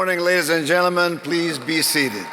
morning, ladies and gentlemen. Please be seated.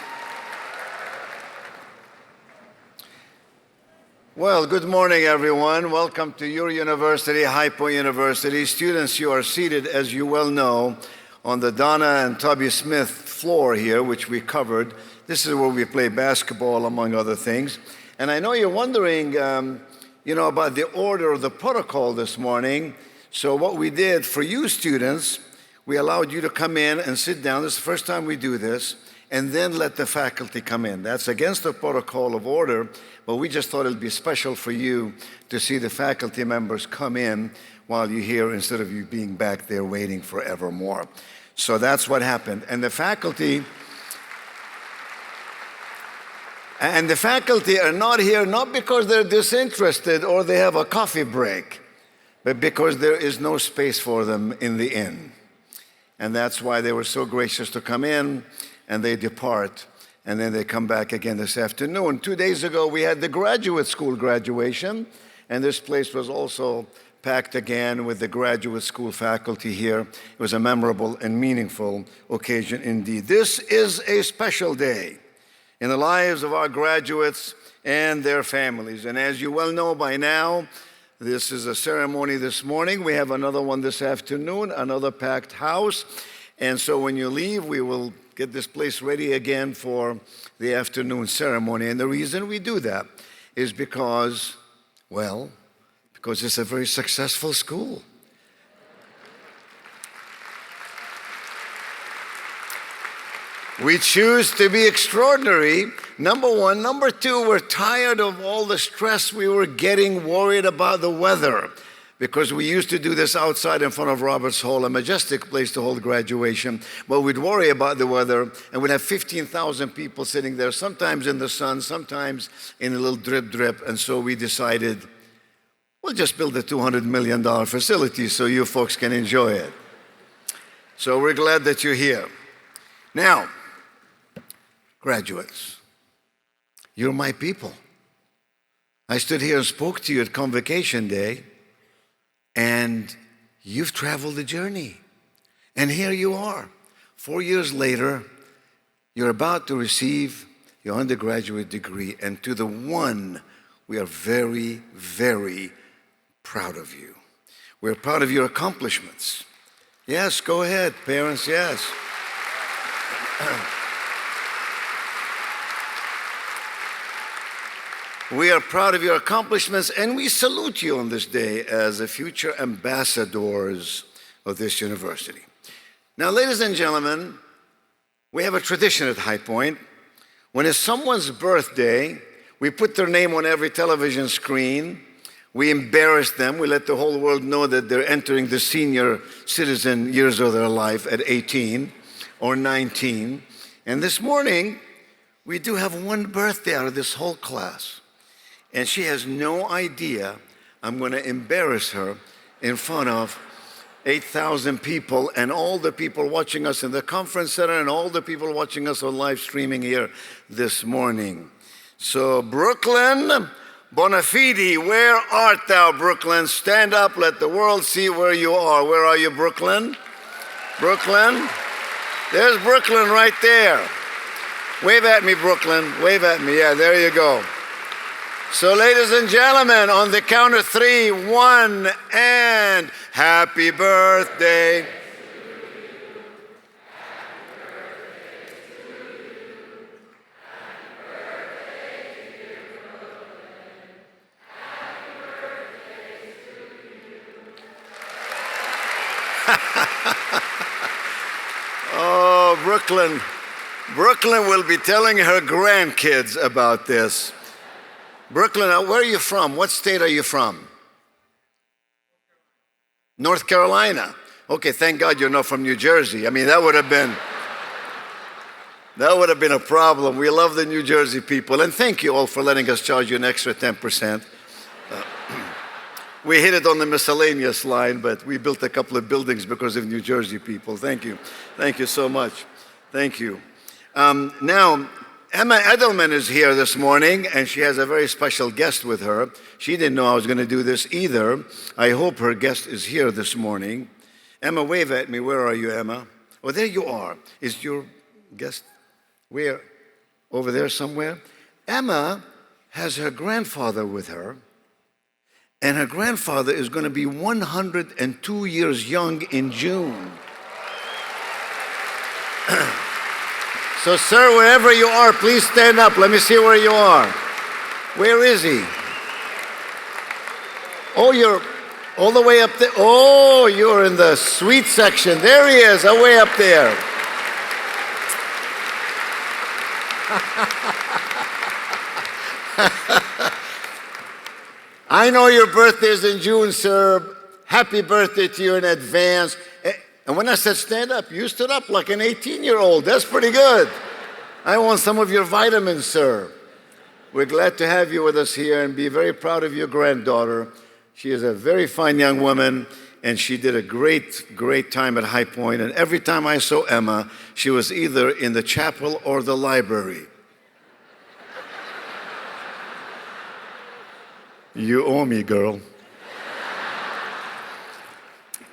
Well, good morning, everyone. Welcome to your university, High Point University. Students, you are seated, as you well know, on the Donna and Tubby Smith floor here, which we covered. This is where we play basketball, among other things. And I know you're wondering, about the order of the protocol this morning. So what we did for you students, we allowed you to come in and sit down. This is the first time we do this, and then let the faculty come in. That's against the protocol of order, but we just thought it'd be special for you to see the faculty members come in while you're here instead of you being back there waiting forevermore. So that's what happened. And the faculty are not here not because they're disinterested or they have a coffee break, but because there is no space for them in the inn. And that's why they were so gracious to come in, and they depart, and then they come back again this afternoon. 2 days ago, we had the graduate school graduation, and this place was also packed again with the graduate school faculty here. It was a memorable and meaningful occasion indeed. This is a special day in the lives of our graduates and their families. And as you well know by now, this is a ceremony this morning. We have another one this afternoon, another packed house. And so when you leave, we will get this place ready again for the afternoon ceremony. And the reason we do that is because it's a very successful school. We choose to be extraordinary, number one. Number two, we're tired of all the stress we were getting, worried about the weather, because we used to do this outside in front of Roberts Hall, a majestic place to hold graduation, but we'd worry about the weather, and we'd have 15,000 people sitting there, sometimes in the sun, sometimes in a little drip, and so we decided, we'll just build a $200 million facility so you folks can enjoy it. So we're glad that you're here. Now, graduates, you're my people. I stood here and spoke to you at Convocation Day, and you've traveled the journey. And here you are. 4 years later, you're about to receive your undergraduate degree, and to the one, we are very, very proud of you. We're proud of your accomplishments. Yes, go ahead, parents, yes. We are proud of your accomplishments, and we salute you on this day as the future ambassadors of this university. Now, ladies and gentlemen, we have a tradition at High Point. When it's someone's birthday, we put their name on every television screen. We embarrass them. We let the whole world know that they're entering the senior citizen years of their life at 18 or 19. And this morning, we do have one birthday out of this whole class. And she has no idea I'm going to embarrass her in front of 8,000 people and all the people watching us in the conference center and all the people watching us on live streaming here this morning. So Brooklyn Bonafide, where art thou, Brooklyn? Stand up, let the world see where you are. Where are you, Brooklyn? Brooklyn? There's Brooklyn right there. Wave at me, Brooklyn. Wave at me. Yeah, there you go. So, ladies and gentlemen, on the count of three, 1, and happy birthday. Oh, Brooklyn will be telling her grandkids about this. Brooklyn, where are you from? What state are you from? North Carolina. Okay, thank God you're not from New Jersey. I mean, that would have been a problem. We love the New Jersey people, and thank you all for letting us charge you an extra 10%. We hit it on the miscellaneous line, but we built a couple of buildings because of New Jersey people. Thank you. Thank you so much. Thank you. Now, Emma Edelman is here this morning, and she has a very special guest with her. She didn't know I was going to do this either. I hope her guest is here this morning. Emma, wave at me. Where are you, Emma? Oh, there you are. Is your guest where? Over there somewhere? Emma has her grandfather with her, and her grandfather is going to be 102 years young in June. So, sir, wherever you are, please stand up. Let me see where you are. Where is he? Oh, you're all the way up there. Oh, you're in the sweet section. There he is, way up there. I know your birthday is in June, sir. Happy birthday to you in advance. And when I said stand up, you stood up like an 18-year-old. That's pretty good. I want some of your vitamins, sir. We're glad to have you with us here and be very proud of your granddaughter. She is a very fine young woman, and she did a great, great time at High Point. And every time I saw Emma, she was either in the chapel or the library. You owe me, girl.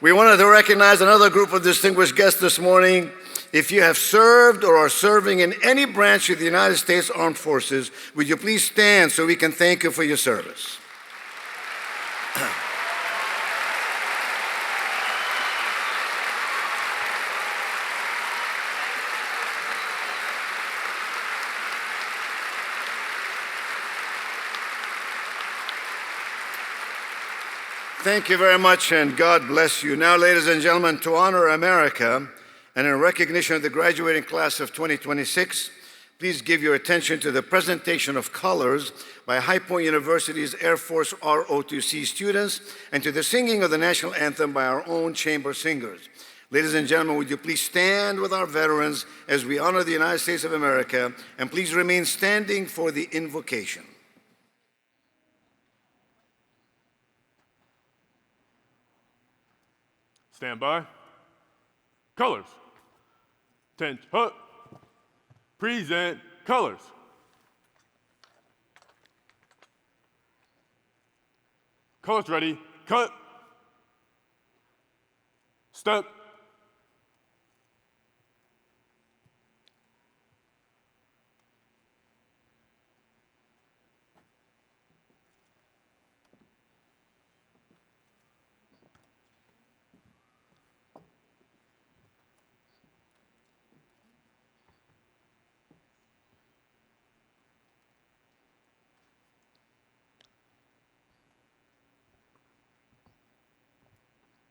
We wanted to recognize another group of distinguished guests this morning. If you have served or are serving in any branch of the United States Armed Forces, would you please stand so we can thank you for your service? Thank you very much, and God bless you. Now, ladies and gentlemen, to honor America and in recognition of the graduating class of 2026, please give your attention to the presentation of colors by High Point University's Air Force ROTC students and to the singing of the national anthem by our own chamber singers. Ladies and gentlemen, would you please stand with our veterans as we honor the United States of America, and please remain standing for the invocation. Stand by. Colors. Attention. Up. Present. Colors. Colors ready. Cut. Step.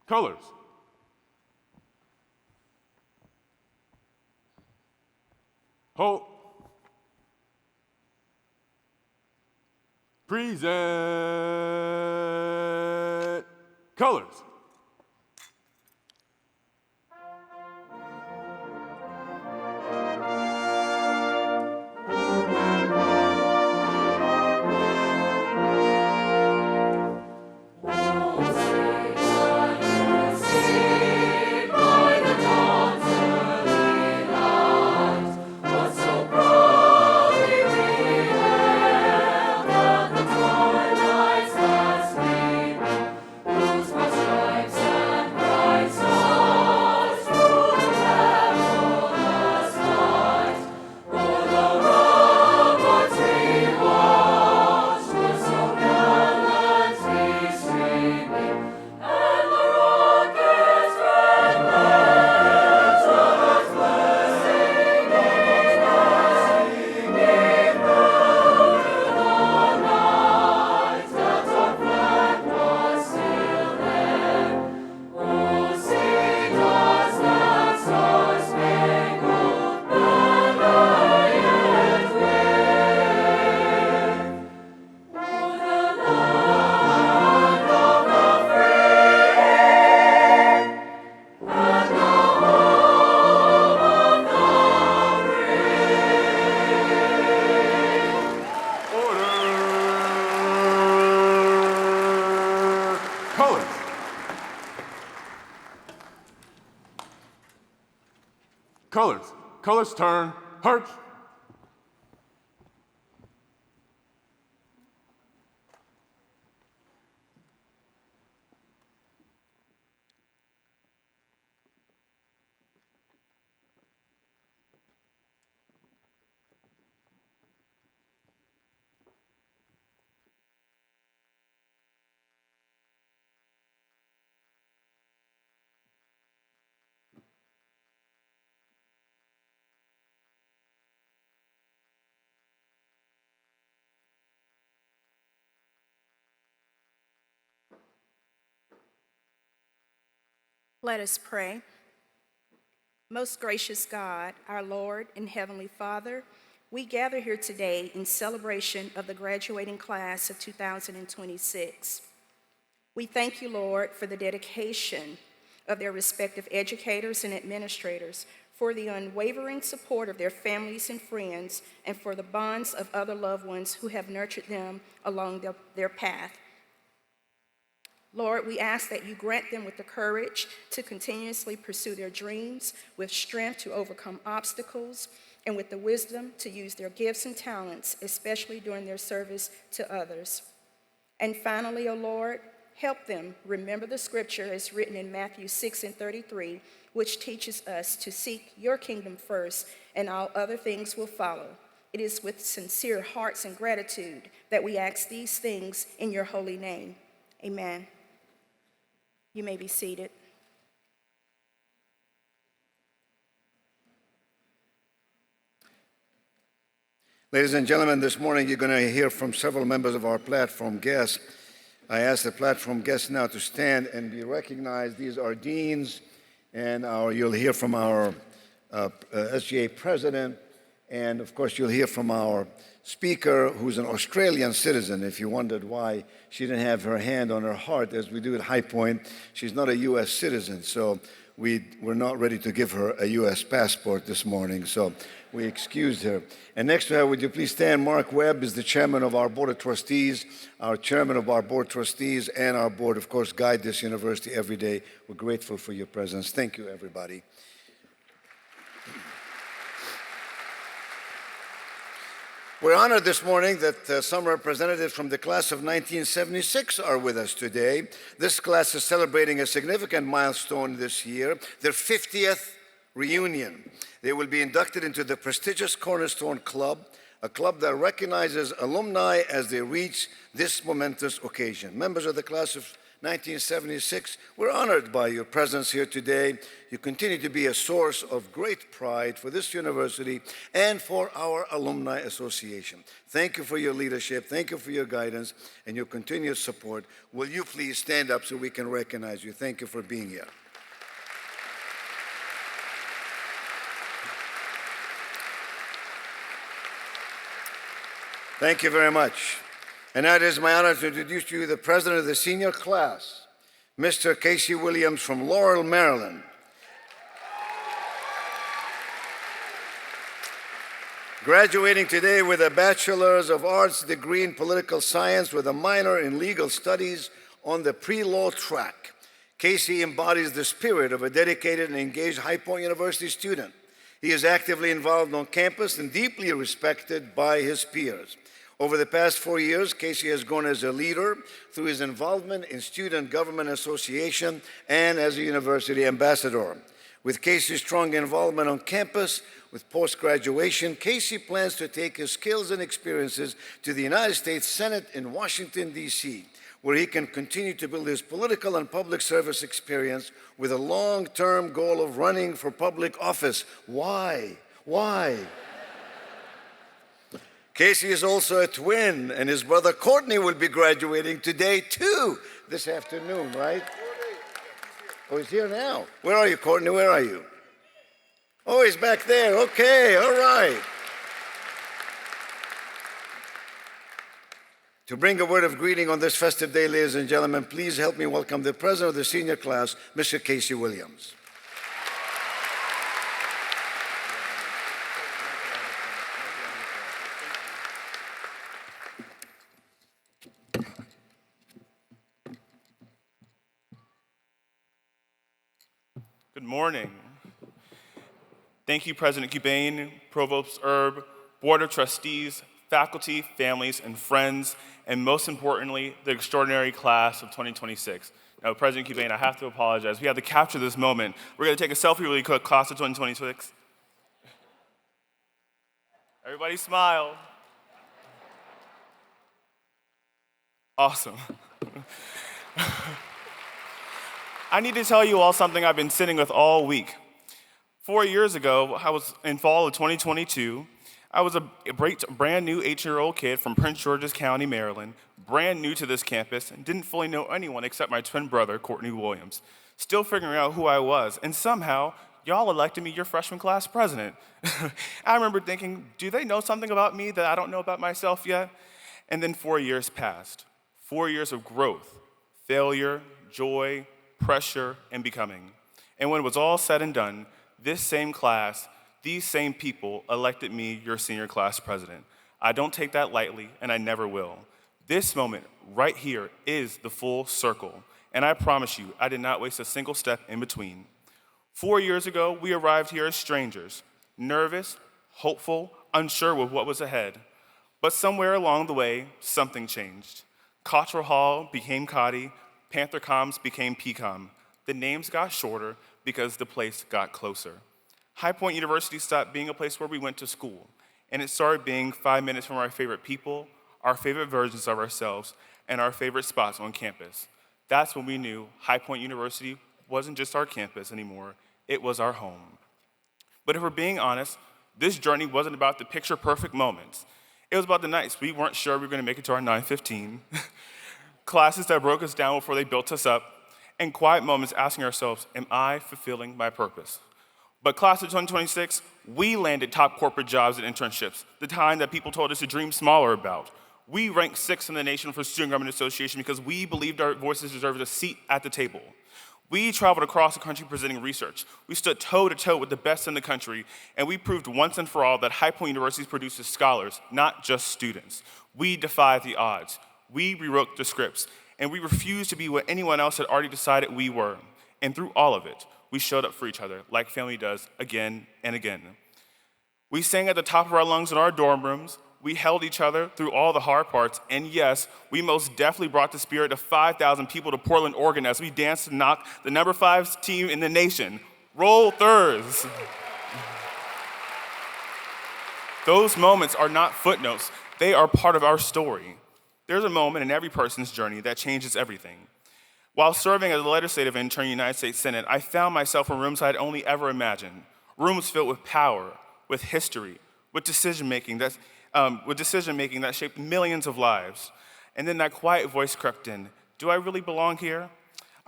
Colors. Hold. Present. Colors. Colors. Colors turn. Hearts. Let us pray. Most gracious God, our Lord and Heavenly Father, we gather here today in celebration of the graduating class of 2026. We thank you, Lord, for the dedication of their respective educators and administrators, for the unwavering support of their families and friends, and for the bonds of other loved ones who have nurtured them along their path. Lord, we ask that you grant them with the courage to continuously pursue their dreams, with strength to overcome obstacles, and with the wisdom to use their gifts and talents, especially during their service to others. And finally, O Lord, help them remember the scripture as written in Matthew 6:33, which teaches us to seek your kingdom first, and all other things will follow. It is with sincere hearts and gratitude that we ask these things in your holy name. Amen. You may be seated. Ladies and gentlemen, this morning you're going to hear from several members of our platform guests. I ask the platform guests now to stand and be recognized. These are deans, and you'll hear from our SGA president, and of course you'll hear from our speaker, who's an Australian citizen. If you wondered why she didn't have her hand on her heart as we do at High Point, she's not a U.S. citizen, so we're not ready to give her a U.S. passport this morning, so we excused her. And next to her, would you please stand? Mark Webb is the chairman of our board of trustees. Our chairman of our board of trustees and our board, of course, guide this university every day. We're grateful for your presence. Thank you, everybody. We're honored this morning that some representatives from the class of 1976 are with us today. This class is celebrating a significant milestone this year, their 50th reunion. They will be inducted into the prestigious Cornerstone Club, a club that recognizes alumni as they reach this momentous occasion. Members of the class of 1976, we're honored by your presence here today. You continue to be a source of great pride for this university and for our Alumni Association. Thank you for your leadership, thank you for your guidance, and your continued support. Will you please stand up so we can recognize you? Thank you for being here. Thank you very much. And now it is my honor to introduce to you the president of the senior class, Mr. Casey Williams from Laurel, Maryland. Graduating today with a Bachelor's of Arts degree in Political Science with a minor in Legal Studies on the pre-law track, Casey embodies the spirit of a dedicated and engaged High Point University student. He is actively involved on campus and deeply respected by his peers. Over the past 4 years, Casey has grown as a leader through his involvement in Student Government Association and as a university ambassador. With Casey's strong involvement on campus, with post-graduation, Casey plans to take his skills and experiences to the United States Senate in Washington, D.C., where he can continue to build his political and public service experience with a long-term goal of running for public office. Why? Casey is also a twin, and his brother Courtney will be graduating today too, this afternoon, right? Oh, he's here now. Where are you, Courtney? Where are you? Oh, he's back there. Okay, all right. To bring a word of greeting on this festive day, ladies and gentlemen, please help me welcome the president of the senior class, Mr. Casey Williams. Good morning. Thank you, President Cubain, Provost Erb, Board of Trustees, faculty, families, and friends, and most importantly, the extraordinary class of 2026. Now, President Cubain, I have to apologize. We have to capture this moment. We're going to take a selfie really quick, class of 2026. Everybody smile. Awesome. I need to tell you all something I've been sitting with all week. 4 years ago, I was in fall of 2022. I was a brand new 18-year-old kid from Prince George's County, Maryland, brand new to this campus, and didn't fully know anyone except my twin brother, Courtney Williams. still figuring out who I was, and somehow, y'all elected me your freshman class president. I remember thinking, do they know something about me that I don't know about myself yet? And then 4 years passed. 4 years of growth, failure, joy, pressure, and becoming. And when it was all said and done, this same class, these same people elected me your senior class president. I don't take that lightly, and I never will. This moment right here is the full circle, and I promise you, I did not waste a single step in between. 4 years ago, we arrived here as strangers, nervous, hopeful, unsure of what was ahead. But somewhere along the way, something changed. Cottrell Hall became Cotty, Panther Comms became PCOM. The names got shorter because the place got closer. High Point University stopped being a place where we went to school, and it started being 5 minutes from our favorite people, our favorite versions of ourselves, and our favorite spots on campus. That's when we knew High Point University wasn't just our campus anymore, it was our home. But if we're being honest, this journey wasn't about the picture-perfect moments. It was about the nights we weren't sure we were going to make it to our 9:15, classes that broke us down before they built us up, and quiet moments asking ourselves, am I fulfilling my purpose? But class of 2026, we landed top corporate jobs and internships, the time that people told us to dream smaller about. We ranked 6th in the nation for Student Government Association because we believed our voices deserved a seat at the table. We traveled across the country presenting research. We stood toe-to-toe with the best in the country, and we proved once and for all that High Point University produces scholars, not just students. We defied the odds. We rewrote the scripts, and we refused to be what anyone else had already decided we were. And through all of it, we showed up for each other like family does again and again. We sang at the top of our lungs in our dorm rooms. We held each other through all the hard parts, and yes, we most definitely brought the spirit of 5,000 people to Portland, Oregon as we danced to knock the number 5 team in the nation. Roll Thurs! Those moments are not footnotes, they are part of our story. There's a moment in every person's journey that changes everything. While serving as a legislative intern in the United States Senate, I found myself in rooms I'd only ever imagined. Rooms filled with power, with history, with decision-making that shaped millions of lives. And then that quiet voice crept in. Do I really belong here?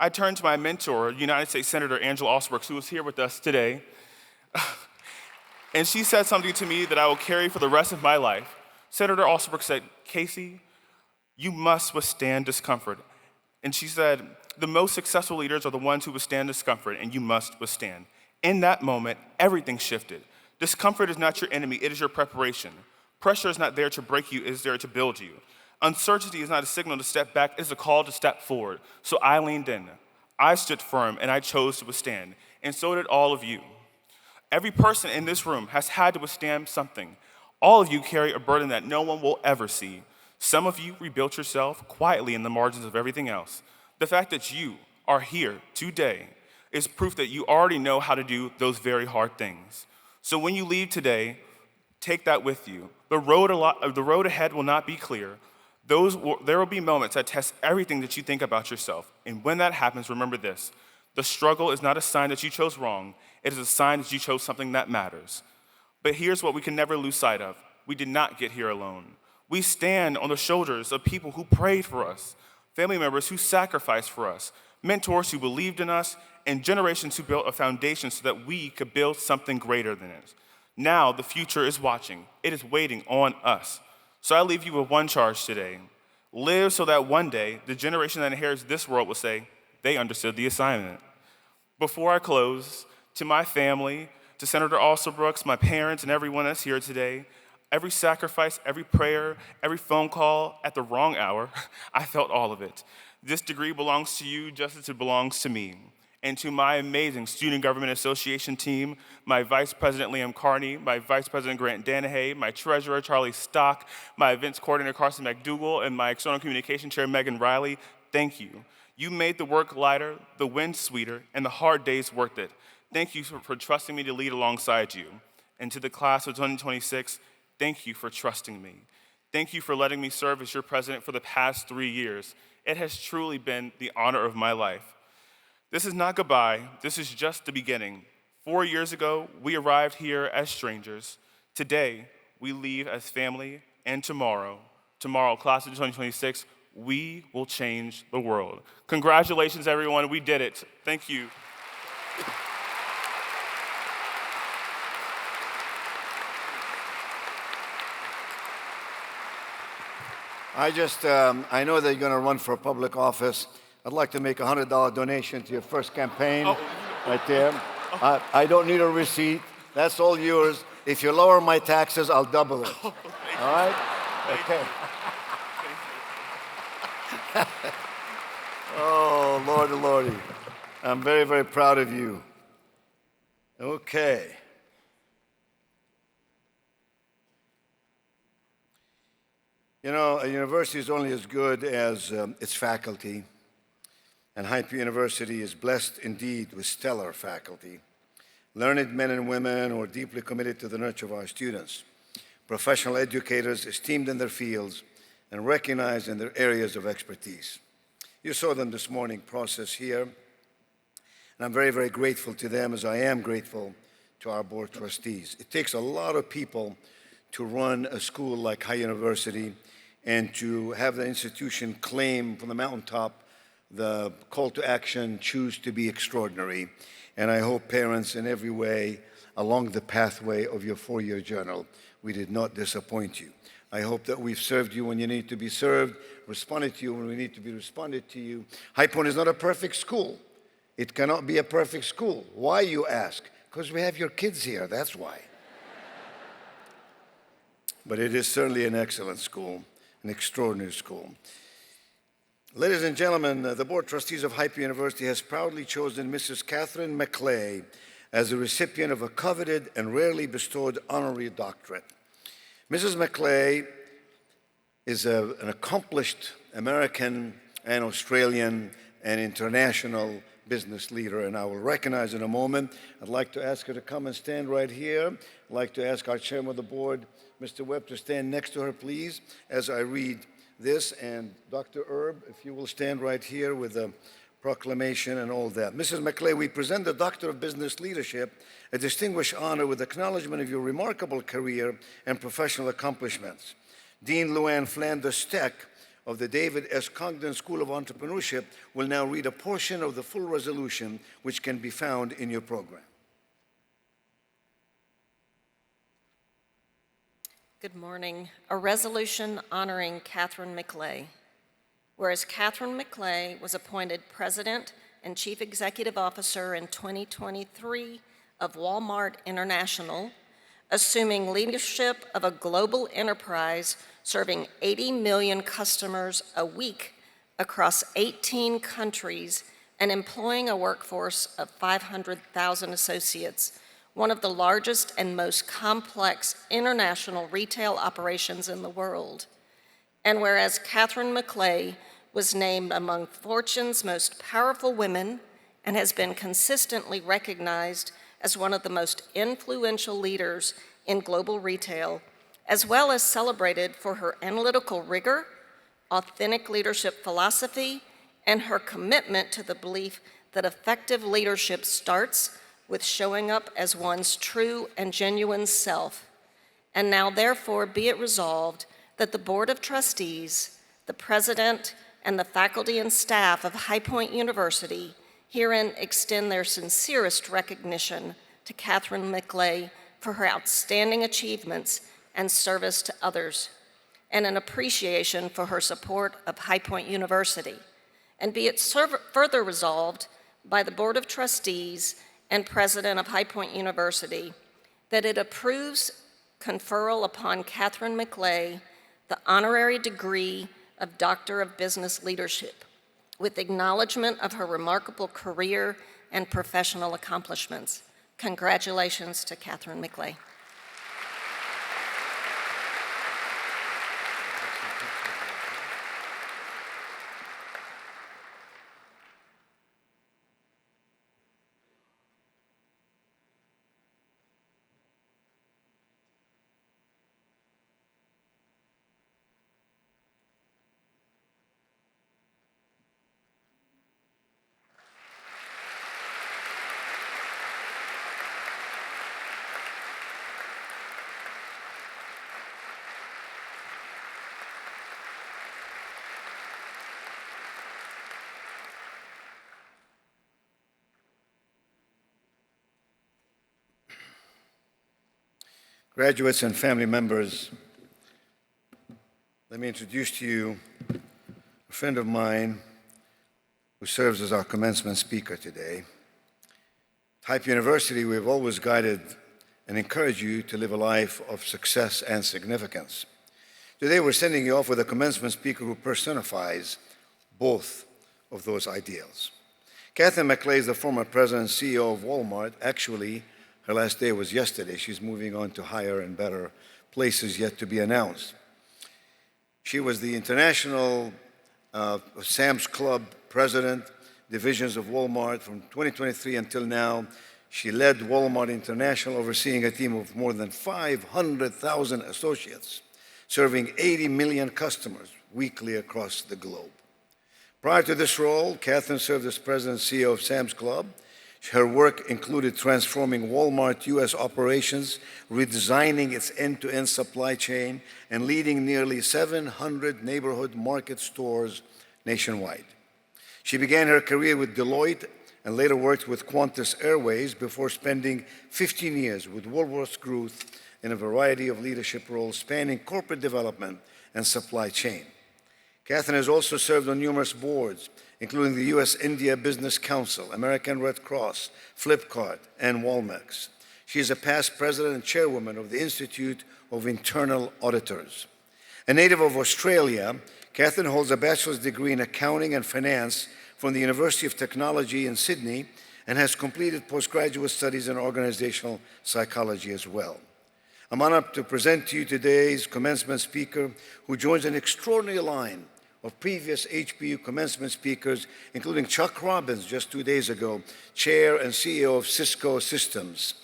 I turned to my mentor, United States Senator Angela Alsobrooks, who is here with us today. And she said something to me that I will carry for the rest of my life. Senator Alsobrooks said, Casey, you must withstand discomfort. And she said, the most successful leaders are the ones who withstand discomfort, and you must withstand. In that moment, everything shifted. Discomfort is not your enemy, it is your preparation. Pressure is not there to break you, it is there to build you. Uncertainty is not a signal to step back, it is a call to step forward. So I leaned in, I stood firm, and I chose to withstand. And so did all of you. Every person in this room has had to withstand something. All of you carry a burden that no one will ever see. Some of you rebuilt yourself quietly in the margins of everything else. The fact that you are here today is proof that you already know how to do those very hard things. So when you leave today, take that with you. The road ahead will not be clear. There will be moments that test everything that you think about yourself. And when that happens, remember this. The struggle is not a sign that you chose wrong. It is a sign that you chose something that matters. But here's what we can never lose sight of. We did not get here alone. We stand on the shoulders of people who prayed for us, family members who sacrificed for us, mentors who believed in us, and generations who built a foundation so that we could build something greater than it. Now the future is watching. It is waiting on us. So I leave you with one charge today. Live so that one day the generation that inherits this world will say, they understood the assignment. Before I close, to my family, to Senator Alsobrooks, my parents, and everyone that's here today, every sacrifice, every prayer, every phone call at the wrong hour, I felt all of it. This degree belongs to you just as it belongs to me. And to my amazing Student Government Association team, my Vice President Liam Carney, my Vice President Grant Danahay, my Treasurer Charlie Stock, my Events Coordinator Carson McDougall, and my External Communication Chair Megan Riley, thank you. You made the work lighter, the win sweeter, and the hard days worth it. Thank you for trusting me to lead alongside you. And to the class of 2026, thank you for trusting me. Thank you for letting me serve as your president for the past 3 years. It has truly been the honor of my life. This is not goodbye, this is just the beginning. 4 years ago, we arrived here as strangers. Today, we leave as family, and tomorrow, class of 2026, we will change the world. Congratulations, everyone. We did it. Thank you. I know that you're going to run for public office. I'd like to make a $100 donation to your first campaign, right there. I don't need a receipt. That's all yours. If you lower my taxes, I'll double it. All right? Okay. Oh, Lordy, Lordy. I'm very, very proud of you. Okay. You know, a university is only as good as its faculty, and HighPointu University is blessed indeed with stellar faculty, learned men and women who are deeply committed to the nurture of our students, professional educators esteemed in their fields and recognized in their areas of expertise. You saw them this morning process here, and I'm very, very grateful to them, as I am grateful to our board trustees. It takes a lot of people to run a school like High University and to have the institution claim from the mountaintop the call to action, choose to be extraordinary. And I hope parents in every way along the pathway of your four-year journal, we did not disappoint you. I hope that we've served you when you need to be served, responded to you when we need to be responded to you. High Point is not a perfect school. It cannot be a perfect school. Why, you ask? Because we have your kids here, that's why. But it is certainly an excellent school, an extraordinary school. Ladies and gentlemen, the Board of Trustees of HighPointu University has proudly chosen Mrs. Catherine McClay as the recipient of a coveted and rarely bestowed honorary doctorate. Mrs. McClay is an accomplished American and Australian and international business leader, and I will recognize in a moment. I'd like to ask her to come and stand right here. I'd like to ask our chairman of the board, Mr. Webb, to stand next to her, please, as I read this. And Dr. Erb, if you will stand right here with the proclamation and all that. Mrs. McClay, we present the Doctor of Business Leadership, a distinguished honor with acknowledgement of your remarkable career and professional accomplishments. Dean Luann Flanders Steck of the David S. Congdon School of Entrepreneurship will now read a portion of the full resolution which can be found in your program. Good morning. A resolution honoring Catherine McClay. Whereas Catherine McClay was appointed President and Chief Executive Officer in 2023 of Walmart International, assuming leadership of a global enterprise serving 80 million customers a week across 18 countries and employing a workforce of 500,000 associates, one of the largest and most complex international retail operations in the world. And whereas Catherine McClay was named among Fortune's most powerful women and has been consistently recognized as one of the most influential leaders in global retail, as well as celebrated for her analytical rigor, authentic leadership philosophy, and her commitment to the belief that effective leadership starts with showing up as one's true and genuine self. And now, therefore, be it resolved that the Board of Trustees, the President, and the faculty and staff of HighPointu University herein extend their sincerest recognition to Catherine McClay for her outstanding achievements and service to others, and an appreciation for her support of HighPointu University. And be it further resolved by the Board of Trustees and President of HighPointu University that it approves conferral upon Catherine McClay the honorary degree of Doctor of Business Leadership, with acknowledgement of her remarkable career and professional accomplishments. Congratulations to Catherine McClay. Graduates and family members, let me introduce to you a friend of mine who serves as our commencement speaker today. At Hype University, we've always guided and encouraged you to live a life of success and significance. Today, we're sending you off with a commencement speaker who personifies both of those ideals. Catherine McClay is the former president and CEO of Walmart. Actually, her last day was yesterday. She's moving on to higher and better places yet to be announced. She was the international Sam's Club president, divisions of Walmart from 2023 until now. She led Walmart International, overseeing a team of more than 500,000 associates, serving 80 million customers weekly across the globe. Prior to this role, Catherine served as president and CEO of Sam's Club. Her work included transforming Walmart U.S. operations, redesigning its end-to-end supply chain, and leading nearly 700 neighborhood market stores nationwide. She began her career with Deloitte and later worked with Qantas Airways before spending 15 years with Woolworths Group in a variety of leadership roles spanning corporate development and supply chain. Catherine has also served on numerous boards, including the U.S. India Business Council, American Red Cross, Flipkart, and Walmex. She is a past president and chairwoman of the Institute of Internal Auditors. A native of Australia, Catherine holds a bachelor's degree in accounting and finance from the University of Technology in Sydney and has completed postgraduate studies in organizational psychology as well. I'm honored to present to you today's commencement speaker, who joins an extraordinary line of previous HPU commencement speakers, including Chuck Robbins just 2 days ago, chair and CEO of Cisco Systems,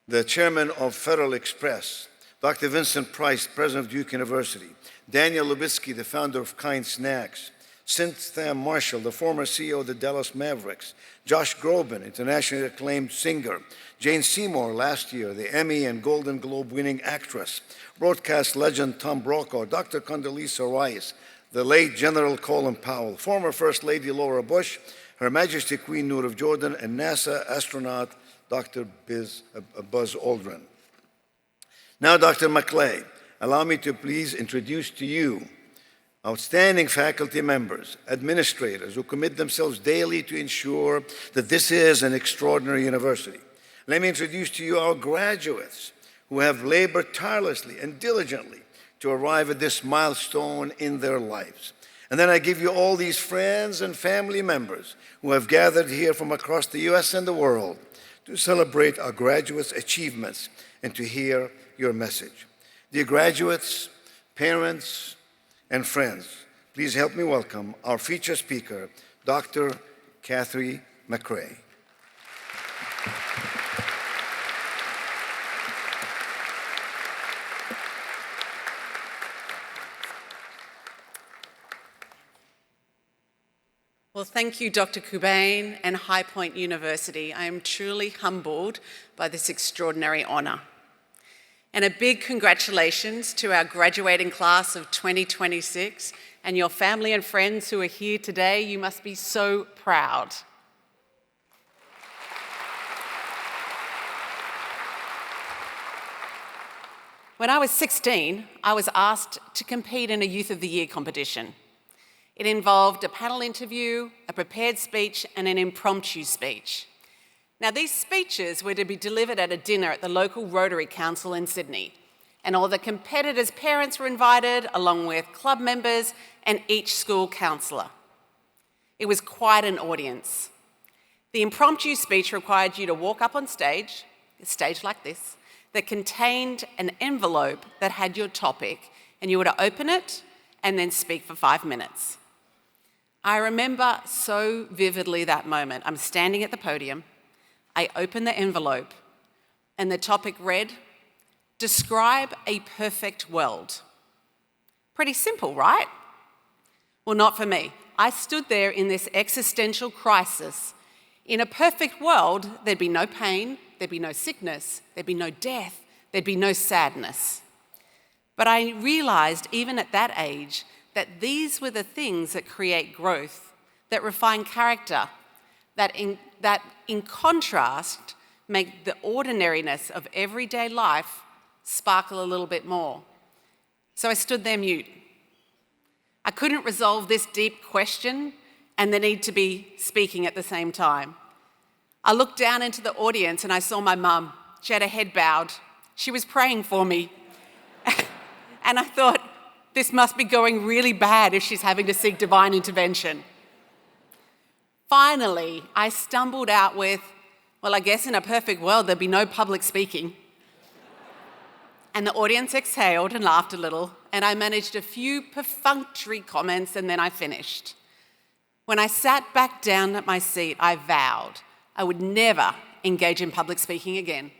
the chairman of Federal Express, Dr. Vincent Price, president of Duke University, Daniel Lubitsky, the founder of Kind Snacks, Cynthia Marshall, the former CEO of the Dallas Mavericks, Josh Groban, internationally acclaimed singer, Jane Seymour, last year the Emmy and Golden Globe winning actress, broadcast legend Tom Brokaw, Dr. Condoleezza Rice, the late General Colin Powell, former First Lady Laura Bush, Her Majesty Queen Noor of Jordan, and NASA astronaut Dr. Buzz Aldrin. Now, Dr. McClay, allow me to please introduce to you outstanding faculty members, administrators who commit themselves daily to ensure that this is an extraordinary university. Let me introduce to you our graduates who have labored tirelessly and diligently to arrive at this milestone in their lives. And then I give you all these friends and family members who have gathered here from across the US and the world to celebrate our graduates' achievements and to hear your message. Dear graduates, parents, and friends, please help me welcome our featured speaker, Dr. Catherine McClay. Well, thank you, Dr. Kubain and High Point University. I am truly humbled by this extraordinary honour. And a big congratulations to our graduating class of 2026 and your family and friends who are here today. You must be so proud. When I was 16, I was asked to compete in a Youth of the Year competition. It involved a panel interview, a prepared speech, and an impromptu speech. Now, these speeches were to be delivered at a dinner at the local Rotary Council in Sydney, and all the competitors' parents were invited, along with club members and each school counsellor. It was quite an audience. The impromptu speech required you to walk up on stage, a stage like this, that contained an envelope that had your topic, and you were to open it and then speak for 5 minutes. I remember so vividly that moment. I'm standing at the podium, I open the envelope, and the topic read, "Describe a perfect world." Pretty simple, right? Well, not for me. I stood there in this existential crisis. In a perfect world, there'd be no pain, there'd be no sickness, there'd be no death, there'd be no sadness. But I realised, even at that age, that these were the things that create growth, that refine character, that in contrast make the ordinariness of everyday life sparkle a little bit more. So I stood there mute. I couldn't resolve this deep question and the need to be speaking at the same time. I looked down into the audience and I saw my mum. She had her head bowed. She was praying for me. And I thought, this must be going really bad if she's having to seek divine intervention. Finally, I stumbled out with, well, I guess in a perfect world, there'd be no public speaking. And the audience exhaled and laughed a little, and I managed a few perfunctory comments, and then I finished. When I sat back down at my seat, I vowed I would never engage in public speaking again.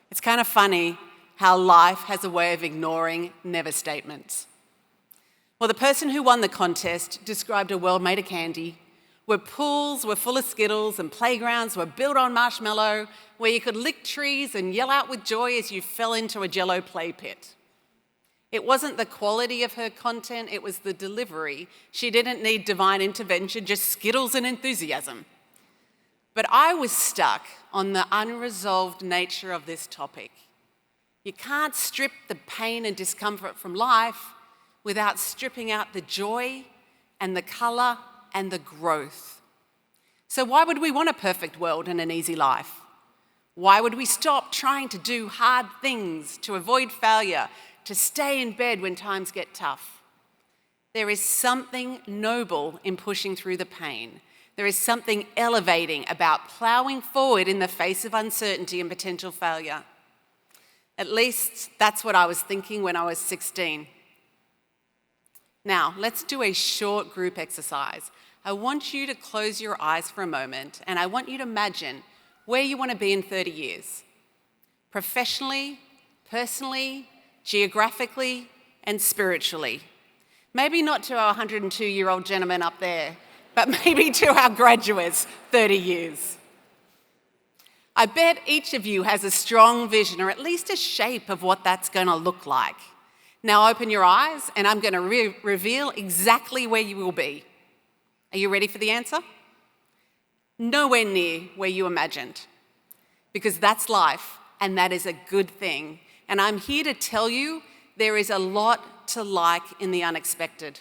It's kind of funny how life has a way of ignoring never statements. Well, the person who won the contest described a world made of candy, where pools were full of Skittles and playgrounds were built on marshmallow, where you could lick trees and yell out with joy as you fell into a Jell-O play pit. It wasn't the quality of her content, it was the delivery. She didn't need divine intervention, just Skittles and enthusiasm. But I was stuck on the unresolved nature of this topic. You can't strip the pain and discomfort from life without stripping out the joy and the colour and the growth. So why would we want a perfect world and an easy life? Why would we stop trying to do hard things, to avoid failure, to stay in bed when times get tough? There is something noble in pushing through the pain. There is something elevating about ploughing forward in the face of uncertainty and potential failure. At least that's what I was thinking when I was 16. Now, let's do a short group exercise. I want you to close your eyes for a moment, and I want you to imagine where you want to be in 30 years. Professionally, personally, geographically, and spiritually. Maybe not to our 102-year-old gentleman up there, but maybe to our graduates, 30 years. I bet each of you has a strong vision, or at least a shape of what that's going to look like. Now open your eyes, and I'm going to reveal exactly where you will be. Are you ready for the answer? Nowhere near where you imagined, because that's life, and that is a good thing. And I'm here to tell you there is a lot to like in the unexpected.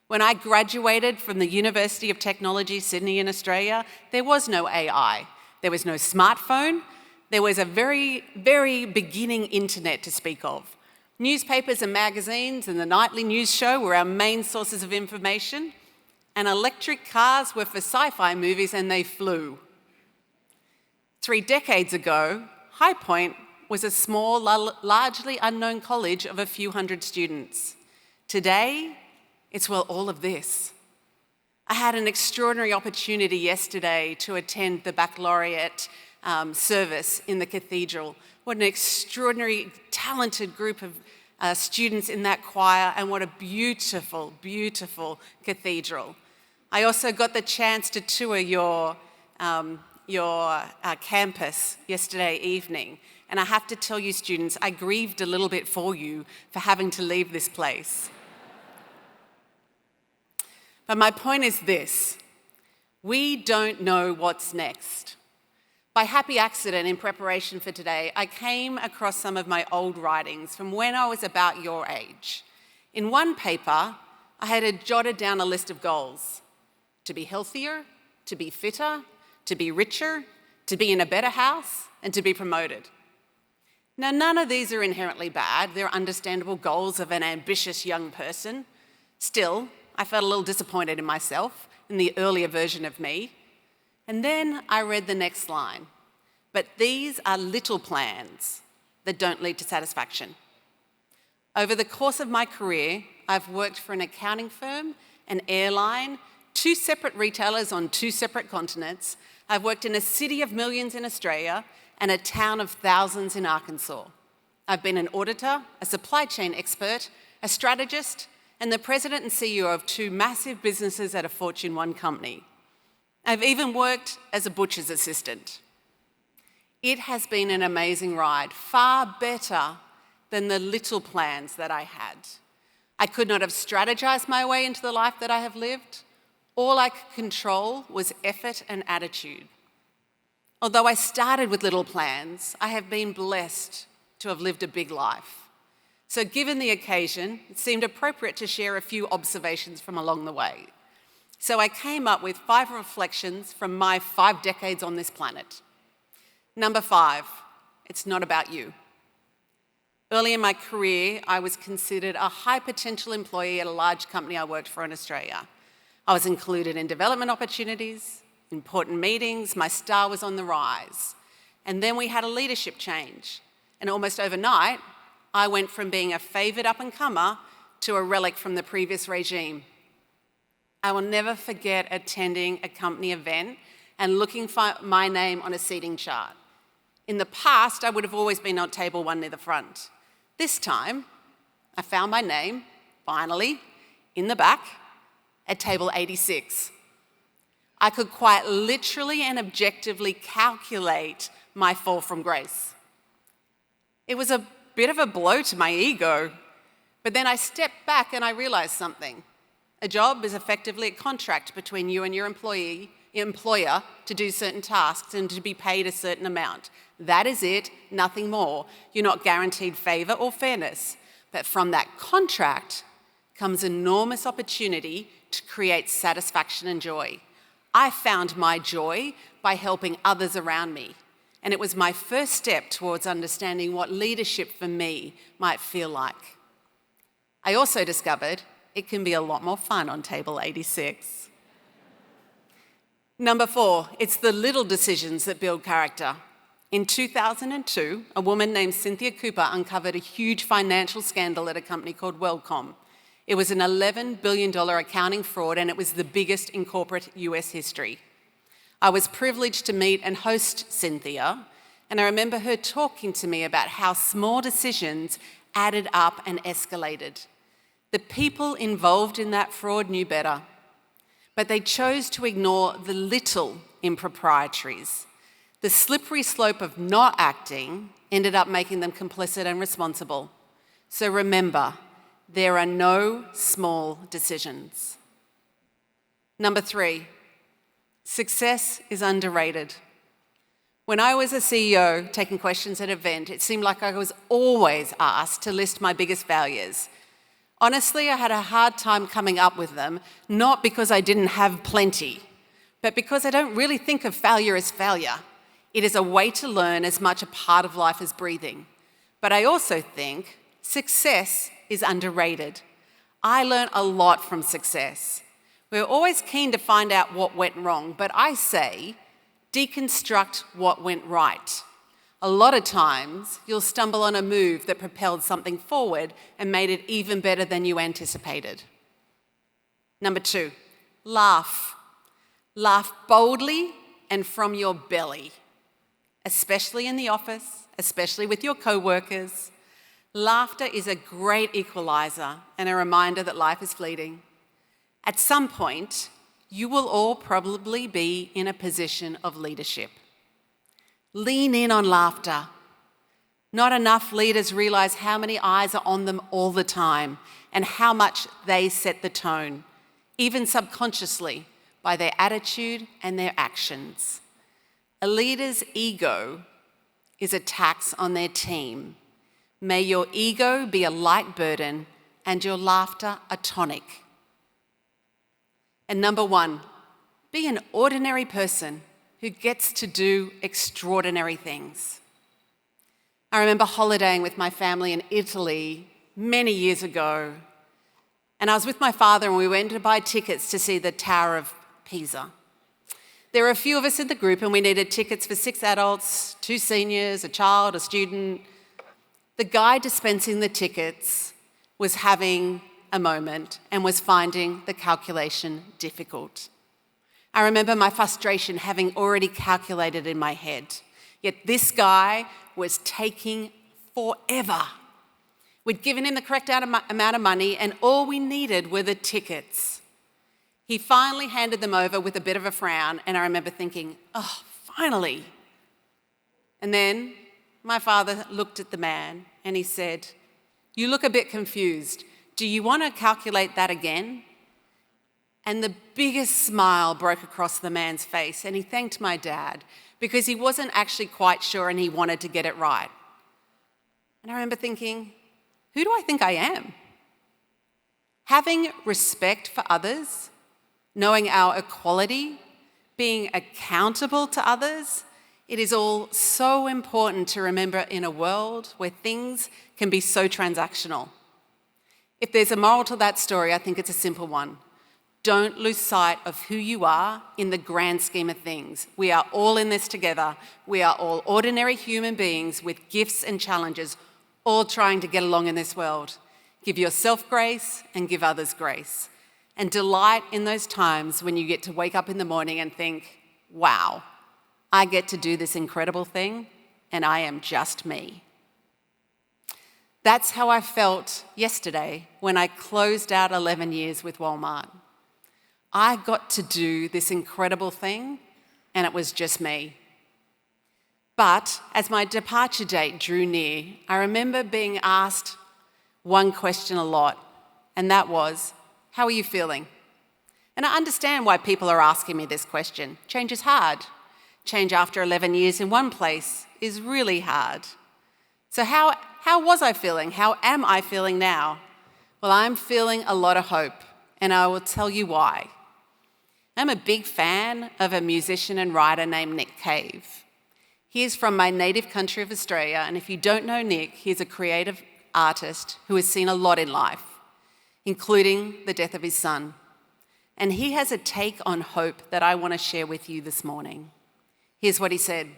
When I graduated from the University of Technology, Sydney in Australia, there was no AI. There was no smartphone. There was a very, very beginning internet to speak of. Newspapers and magazines and the nightly news show were our main sources of information, and electric cars were for sci-fi movies, and they flew. 3 decades ago, High Point was a small, largely unknown college of a few hundred students. Today, it's well all of this. I had an extraordinary opportunity yesterday to attend the baccalaureate service in the cathedral. What an extraordinary, talented group of students in that choir, and what a beautiful, beautiful cathedral. I also got the chance to tour your campus yesterday evening. And I have to tell you, students, I grieved a little bit for you for having to leave this place. But my point is this: we don't know what's next. By happy accident, in preparation for today, I came across some of my old writings from when I was about your age. In one paper, I had jotted down a list of goals: to be healthier, to be fitter, to be richer, to be in a better house, and to be promoted. Now, none of these are inherently bad. They're understandable goals of an ambitious young person. Still, I felt a little disappointed in myself, in the earlier version of me. And then I read the next line: but these are little plans that don't lead to satisfaction. Over the course of my career, I've worked for an accounting firm, an airline, 2 separate retailers on 2 separate continents. I've worked in a city of millions in Australia and a town of thousands in Arkansas. I've been an auditor, a supply chain expert, a strategist, and the president and CEO of 2 massive businesses at a Fortune 1 company. I've even worked as a butcher's assistant. It has been an amazing ride, far better than the little plans that I had. I could not have strategized my way into the life that I have lived. All I could control was effort and attitude. Although I started with little plans, I have been blessed to have lived a big life. So given the occasion, it seemed appropriate to share a few observations from along the way. So I came up with 5 reflections from my 5 decades on this planet. Number 5, it's not about you. Early in my career, I was considered a high potential employee at a large company I worked for in Australia. I was included in development opportunities, important meetings, my star was on the rise. And then we had a leadership change. And almost overnight, I went from being a favoured up-and-comer to a relic from the previous regime. I will never forget attending a company event and looking for my name on a seating chart. In the past, I would have always been on table 1 near the front. This time, I found my name, finally, in the back, at table 86. I could quite literally and objectively calculate my fall from grace. It was a bit of a blow to my ego, but then I stepped back and I realized something. A job is effectively a contract between you and your employer to do certain tasks and to be paid a certain amount. That is it, nothing more. You're not guaranteed favour or fairness, but from that contract comes enormous opportunity to create satisfaction and joy. I found my joy by helping others around me. And it was my first step towards understanding what leadership for me might feel like. I also discovered it can be a lot more fun on table 86. Number 4, it's the little decisions that build character. In 2002, a woman named Cynthia Cooper uncovered a huge financial scandal at a company called WellCom. It was an $11 billion accounting fraud, and it was the biggest in corporate US history. I was privileged to meet and host Cynthia, and I remember her talking to me about how small decisions added up and escalated. The people involved in that fraud knew better, but they chose to ignore the little improprieties. The slippery slope of not acting ended up making them complicit and responsible. So remember, there are no small decisions. Number 3, success is underrated. When I was a CEO taking questions at an event, it seemed like I was always asked to list my biggest failures. Honestly, I had a hard time coming up with them, not because I didn't have plenty, but because I don't really think of failure as failure. It is a way to learn as much a part of life as breathing. But I also think success is underrated. I learn a lot from success. We're always keen to find out what went wrong, but I say deconstruct what went right. A lot of times, you'll stumble on a move that propelled something forward and made it even better than you anticipated. Number 2, laugh. Laugh boldly and from your belly, especially in the office, especially with your co-workers. Laughter is a great equalizer and a reminder that life is fleeting. At some point, you will all probably be in a position of leadership. Lean in on laughter. Not enough leaders realize how many eyes are on them all the time and how much they set the tone, even subconsciously, by their attitude and their actions. A leader's ego is a tax on their team. May your ego be a light burden and your laughter a tonic. And number 1, be an ordinary person who gets to do extraordinary things. I remember holidaying with my family in Italy many years ago, and I was with my father and we went to buy tickets to see the Tower of Pisa. There were a few of us in the group and we needed tickets for 6 adults, 2 seniors, a child, a student. The guy dispensing the tickets was having a moment and was finding the calculation difficult. I remember my frustration having already calculated in my head, yet this guy was taking forever. We'd given him the correct amount of money and all we needed were the tickets. He finally handed them over with a bit of a frown and I remember thinking, oh, finally. And then my father looked at the man and he said, you look a bit confused. Do you want to calculate that again? And the biggest smile broke across the man's face, and he thanked my dad because he wasn't actually quite sure and he wanted to get it right. And I remember thinking, who do I think I am? Having respect for others, knowing our equality, being accountable to others, it is all so important to remember in a world where things can be so transactional. If there's a moral to that story, I think it's a simple one. Don't lose sight of who you are in the grand scheme of things. We are all in this together. We are all ordinary human beings with gifts and challenges, all trying to get along in this world. Give yourself grace and give others grace. And delight in those times when you get to wake up in the morning and think, wow, I get to do this incredible thing and I am just me. That's how I felt yesterday when I closed out 11 years with Walmart. I got to do this incredible thing, and it was just me. But as my departure date drew near, I remember being asked one question a lot, and that was, how are you feeling? And I understand why people are asking me this question. Change is hard. Change after 11 years in one place is really hard. So how was I feeling? How am I feeling now? Well, I'm feeling a lot of hope, and I will tell you why. I'm a big fan of a musician and writer named Nick Cave. He is from my native country of Australia, and if you don't know Nick, he's a creative artist who has seen a lot in life, including the death of his son. And he has a take on hope that I want to share with you this morning. Here's what he said.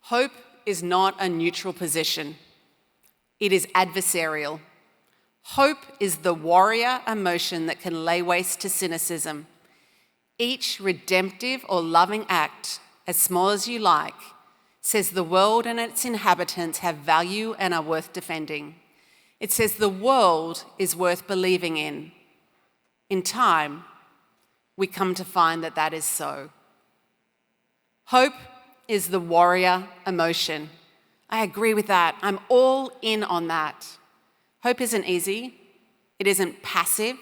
Hope is not a neutral position. It is adversarial. Hope is the warrior emotion that can lay waste to cynicism. Each redemptive or loving act, as small as you like, says the world and its inhabitants have value and are worth defending. It says the world is worth believing in. In time, we come to find that that is so. Hope is the warrior emotion. I agree with that. I'm all in on that. Hope isn't easy. It isn't passive.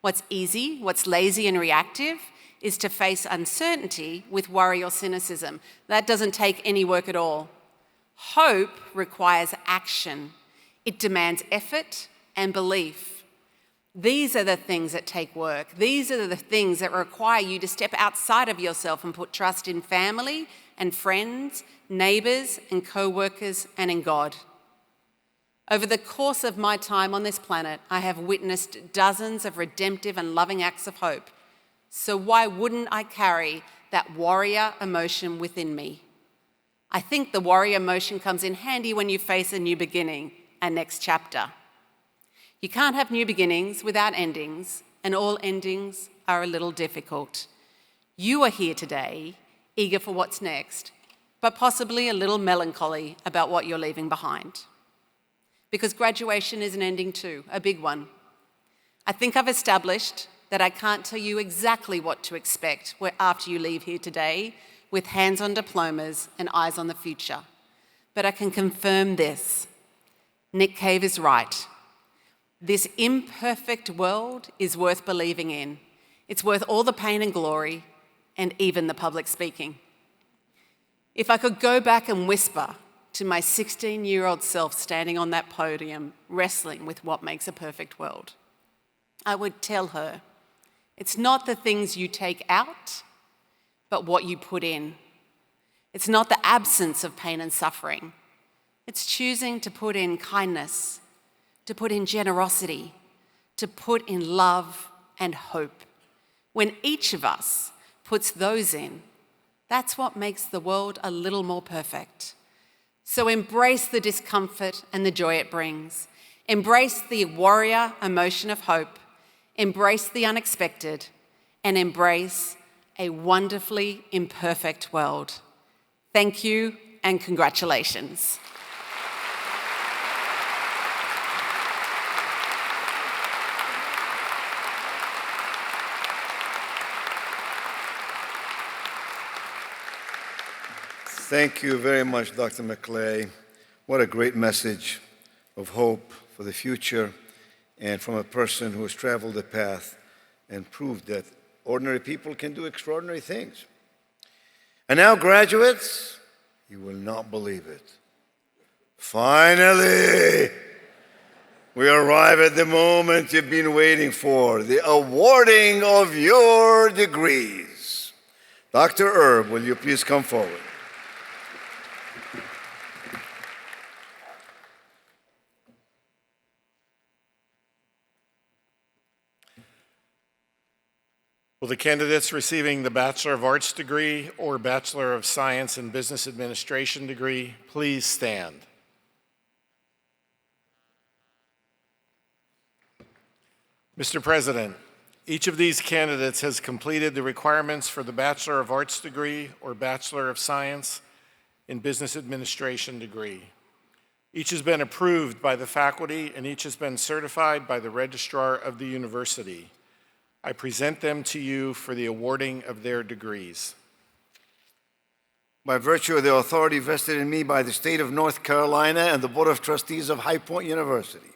What's easy, what's lazy and reactive, is to face uncertainty with worry or cynicism. That doesn't take any work at all. Hope requires action. It demands effort and belief. These are the things that take work. These are the things that require you to step outside of yourself and put trust in family and friends, neighbours and co-workers, and in God. Over the course of my time on this planet, I have witnessed dozens of redemptive and loving acts of hope. So why wouldn't I carry that warrior emotion within me? I think the warrior emotion comes in handy when you face a new beginning, a next chapter. You can't have new beginnings without endings, and all endings are a little difficult. You are here today, eager for what's next, but possibly a little melancholy about what you're leaving behind. Because graduation is an ending too, a big one. I think I've established that I can't tell you exactly what to expect after you leave here today with hands on diplomas and eyes on the future. But I can confirm this. Nick Cave is right. This imperfect world is worth believing in. It's worth all the pain and glory and even the public speaking. If I could go back and whisper to my 16-year-old self standing on that podium, wrestling with what makes a perfect world, I would tell her, it's not the things you take out, but what you put in. It's not the absence of pain and suffering. It's choosing to put in kindness, to put in generosity, to put in love and hope. When each of us puts those in, that's what makes the world a little more perfect. So embrace the discomfort and the joy it brings. Embrace the warrior emotion of hope. Embrace the unexpected, and embrace a wonderfully imperfect world. Thank you and congratulations. Thank you very much, Dr. McClay. What a great message of hope for the future, and from a person who has traveled the path and proved that ordinary people can do extraordinary things. And now, graduates, you will not believe it. Finally, we arrive at the moment you've been waiting for, the awarding of your degrees. Dr. Erb, will you please come forward? Will the candidates receiving the Bachelor of Arts degree or Bachelor of Science in Business Administration degree please stand? Mr. President, each of these candidates has completed the requirements for the Bachelor of Arts degree or Bachelor of Science in Business Administration degree. Each has been approved by the faculty and each has been certified by the Registrar of the University. I present them to you for the awarding of their degrees. By virtue of the authority vested in me by the state of North Carolina and the Board of Trustees of High Point University,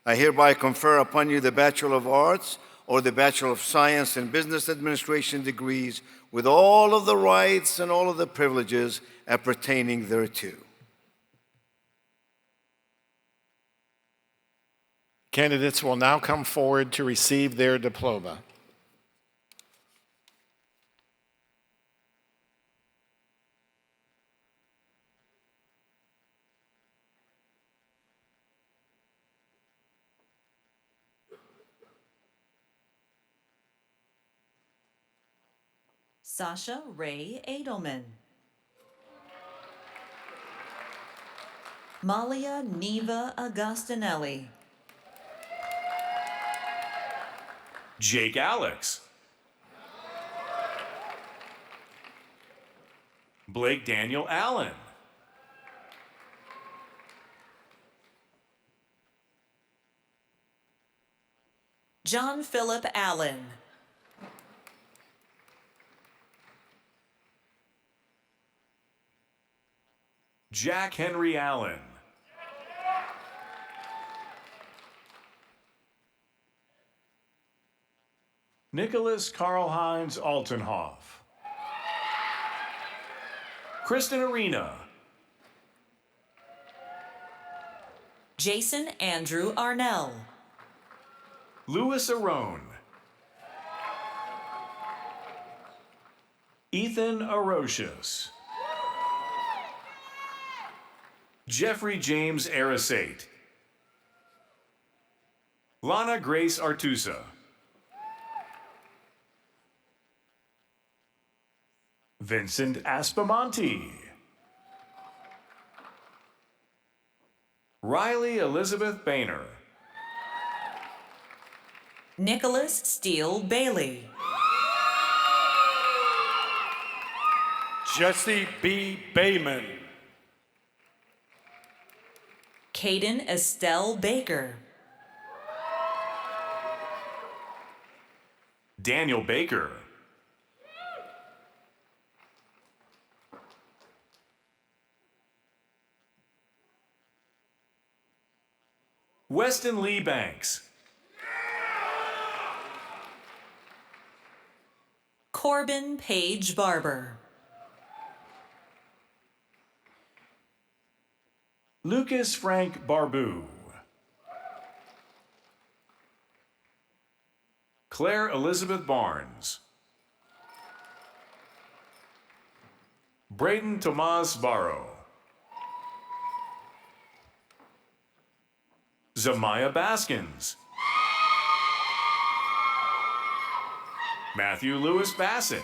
I hereby confer upon you the Bachelor of Arts or the Bachelor of Science in Business Administration degrees with all of the rights and all of the privileges appertaining thereto. Candidates will now come forward to receive their diploma. Sasha Ray Edelman. Malia Neva Agostinelli. Jake Alex. Blake Daniel Allen. John Philip Allen. Jack Henry Allen. Nicholas Karl-Heinz Altenhoff. Kristen Arena. Jason Andrew Arnell. Louis Arone. Ethan Arocious. Jeffrey James Arasate. Lana Grace Artusa. Vincent Aspamonte. Riley Elizabeth Boehner. Nicholas Steele Bailey. Jesse B. Bayman. Caden Estelle Baker. Daniel Baker. Weston Lee Banks. Corbin Page Barber. Lucas Frank Barbu. Claire Elizabeth Barnes. Braden Tomas Barrow. Zamaya Baskins. Matthew Lewis Bassett.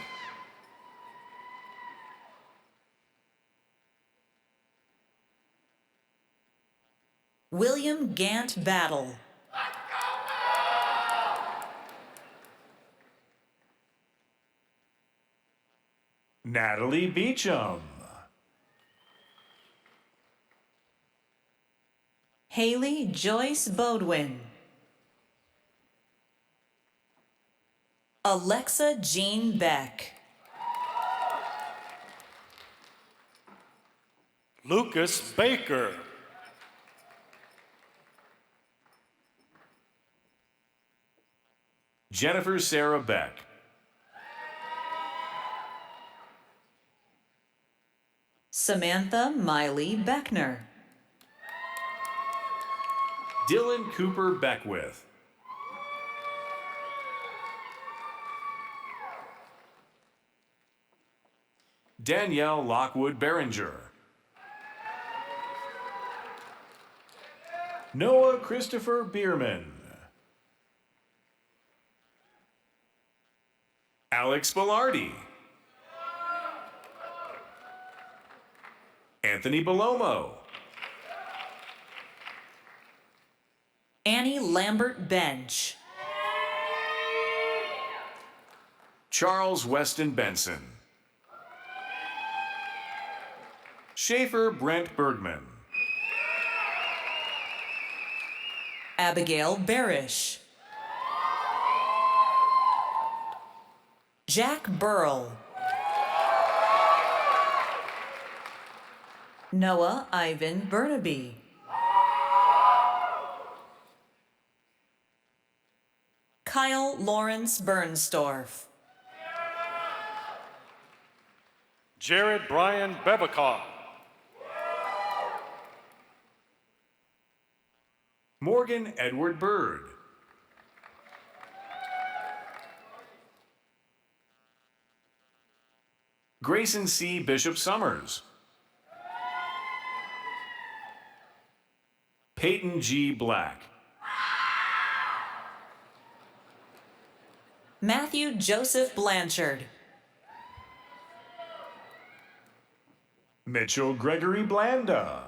William Gant Battle. Natalie Beecham. Haley Joyce Bodwin. Alexa Jean Beck. Lucas Baker. Jennifer Sarah Beck. Samantha Miley Beckner. Dylan Cooper Beckwith. Danielle Lockwood Behringer. Noah Christopher Bierman. Alex Bellardi. Anthony Belomo. Annie Lambert Bench. Charles Weston Benson. Schaefer Brent Bergman. Abigail Barish. Jack Burrell. Noah Ivan Burnaby. Kyle Lawrence Bernstorff. Jared Brian Bebacar. Morgan Edward Bird. Grayson C. Bishop Summers. Peyton G. Black. Matthew Joseph Blanchard. Mitchell Gregory Blanda.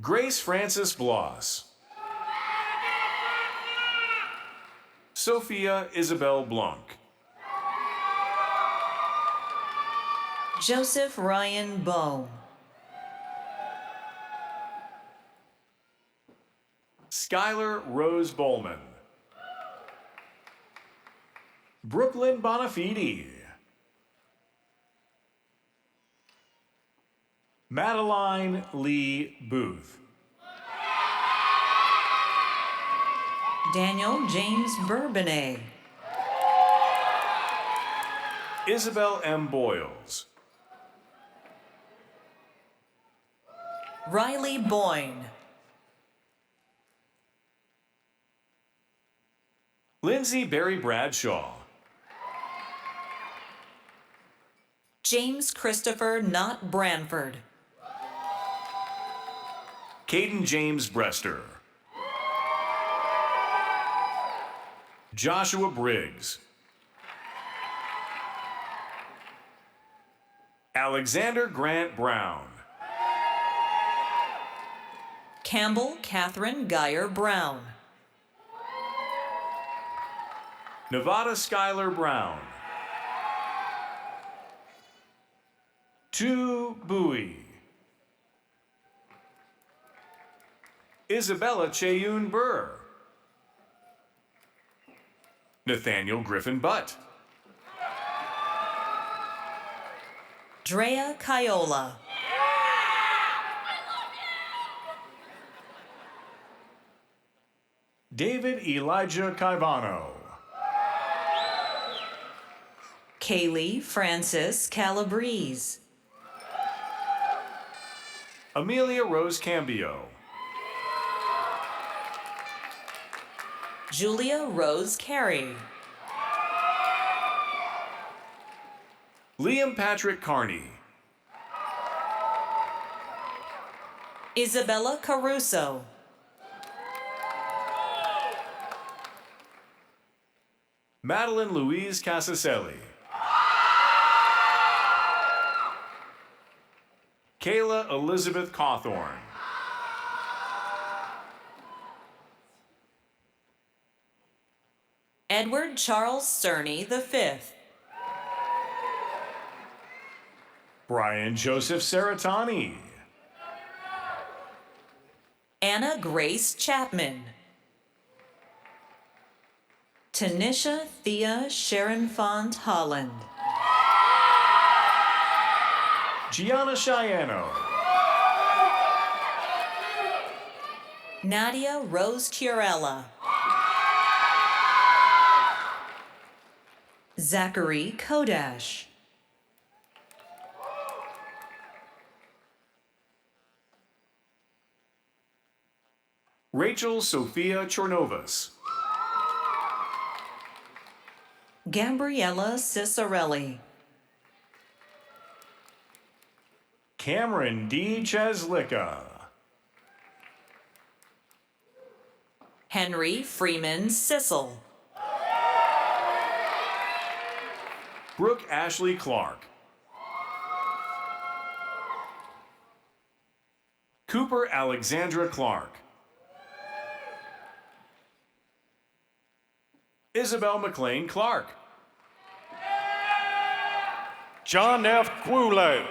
Grace Francis Bloss. Sophia Isabel Blanc. Joseph Ryan Bohm. Skylar Rose Bowman. Brooklyn Bonafide. Madeline Lee Booth. Daniel James Bourbonnais. Isabel M. Boyles. Riley Boyne. Lindsay Berry Bradshaw. James Christopher Knott Branford. Caden James Brester. Joshua Briggs. Alexander Grant Brown. Campbell Catherine Geyer Brown. Nevada Skylar Brown. Tu Bowie. Isabella Cheyun Burr. Nathaniel Griffin Butt. Drea Kiola. David Elijah Caivano. Kaylee Francis Calabrese. Amelia Rose Cambio. Julia Rose Carey. Liam Patrick Carney. Isabella Caruso. Madeline Louise Casaselli. Kayla Elizabeth Cawthorn. Edward Charles Cerny V. Brian Joseph Saratani. Anna Grace Chapman. Tanisha Thea Sharon Font Holland. Gianna Shiano. Nadia Rose Curella. Zachary Kodash. Rachel Sophia Chornovas. Gabriella Cicerelli. Cameron D. Cheslicka. Henry Freeman Sissel. Brooke Ashley Clark. Cooper Alexandra Clark. Isabel McLean Clark. John F. Quule.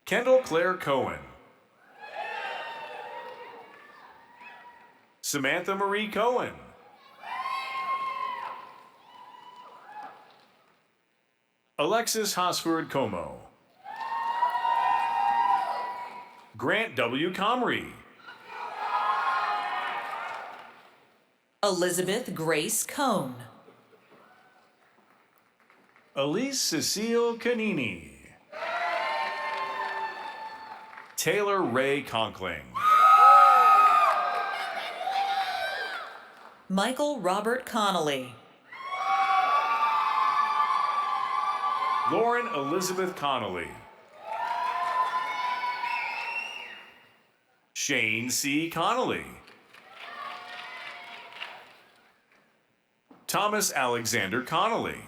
Kendall Claire Cohen. Samantha Marie Cohen. Alexis Hosford Como. Grant W. Comrie. Elizabeth Grace Cohn. Elise Cecile Canini. Taylor Ray Conkling. Michael Robert Connolly. Lauren Elizabeth Connolly. Shane C. Connolly. Thomas Alexander Connolly.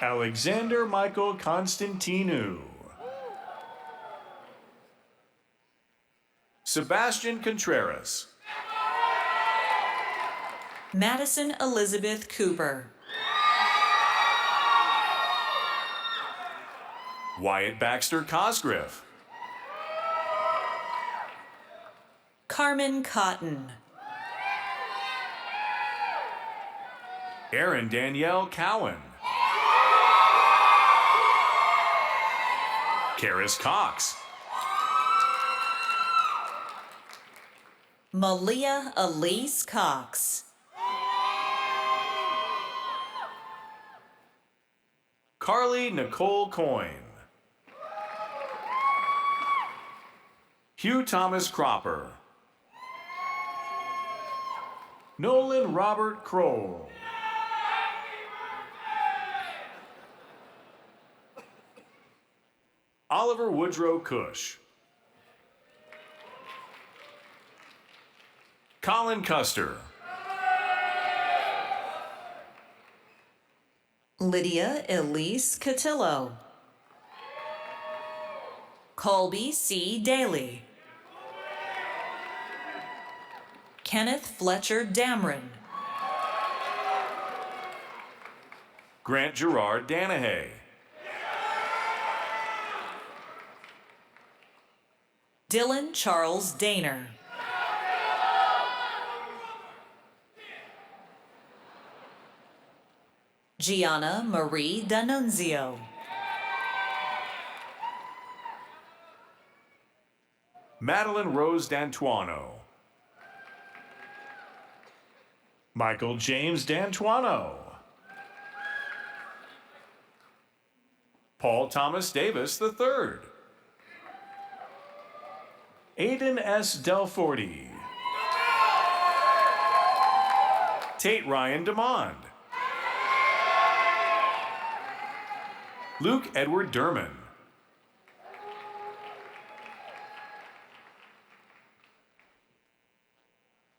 Alexander Michael Constantinou. Sebastian Contreras. Madison Elizabeth Cooper. Wyatt Baxter Cosgriff. Carmen Cotton. Erin Danielle Cowan. Karis Cox. Malia Elise Cox. Carly Nicole Coyne. Hugh Thomas Cropper. Nolan Robert Kroll. Oliver Woodrow Cush. Colin Custer. Lydia Elise Cotillo. Colby C. Daly. Kenneth Fletcher Damron. Grant Gerard Danahay. Dylan Charles Daner. Gianna Marie D'Annunzio. Madeline Rose D'Antuano. Michael James D'Antuano. Paul Thomas Davis III. Aiden S. Delforty. Tate Ryan DeMond. Luke Edward Derman.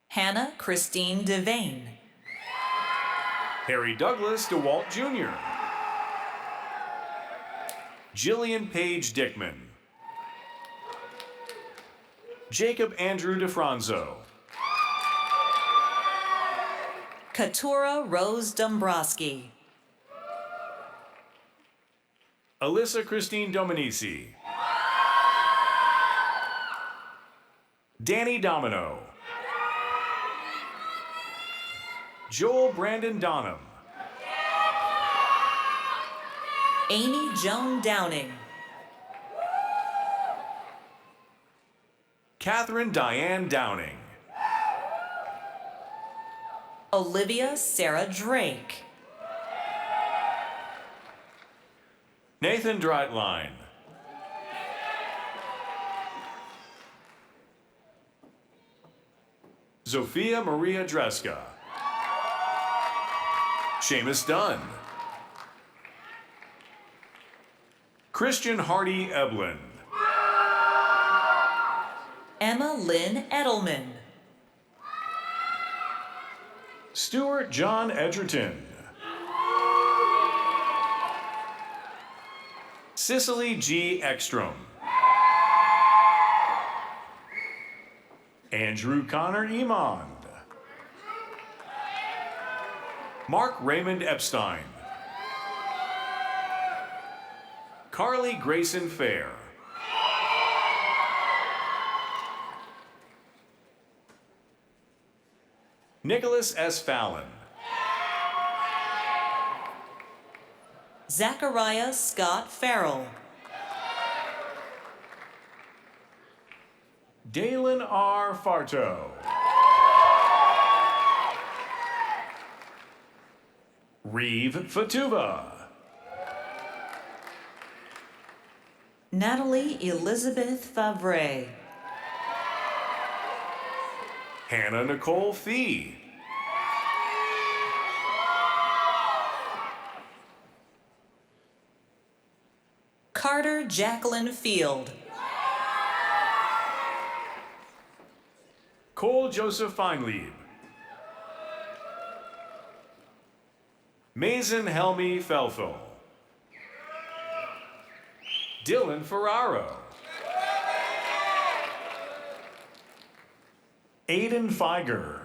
Hannah Christine Devane. Harry Douglas DeWalt Jr. Jillian Page Dickman. Jacob Andrew DeFranzo. Katura Rose Dombrowski. Alyssa Christine Dominici. Danny Domino. Joel Brandon Donham. Amy Joan Downing. Catherine Diane Downing. Olivia Sarah Drake. Nathan Drightline. Zofia Maria Dreska. Seamus Dunn. Christian Hardy Eblin. Emma Lynn Edelman. Stuart John Edgerton. Cicely G. Ekstrom. Andrew Connor Emond. Mark Raymond Epstein. Carly Grayson Fair. Nicholas S. Fallon. Zachariah Scott Farrell. Dalen R. Farto. Reeve Fatuva. Natalie Elizabeth Favre. Hannah Nicole Fee. Carter Jacqueline Field. Cole Joseph Feinlieb. Mason Helmy Felfel. Dylan Ferraro. Aiden Feiger.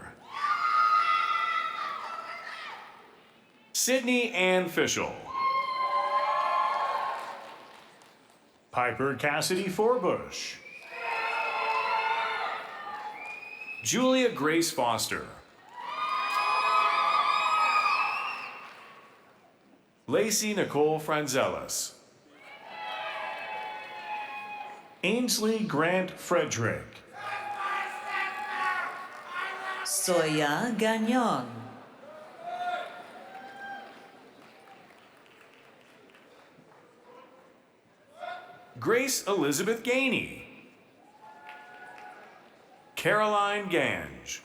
Sydney Ann Fischel. Piper Cassidy Forbush. Julia Grace Foster. Lacey Nicole Franzelis. Ainsley Grant Frederick. Soya Gagnon. Grace Elizabeth Gainey. Caroline Gange.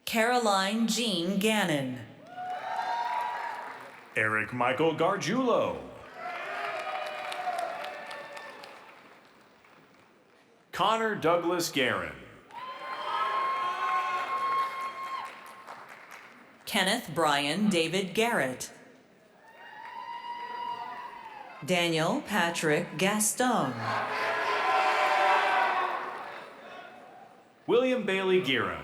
Caroline Jean Gannon. Eric Michael Gargiulo. Connor Douglas Guerin. Kenneth Brian David Garrett. Daniel Patrick Gaston. William Bailey Guerin.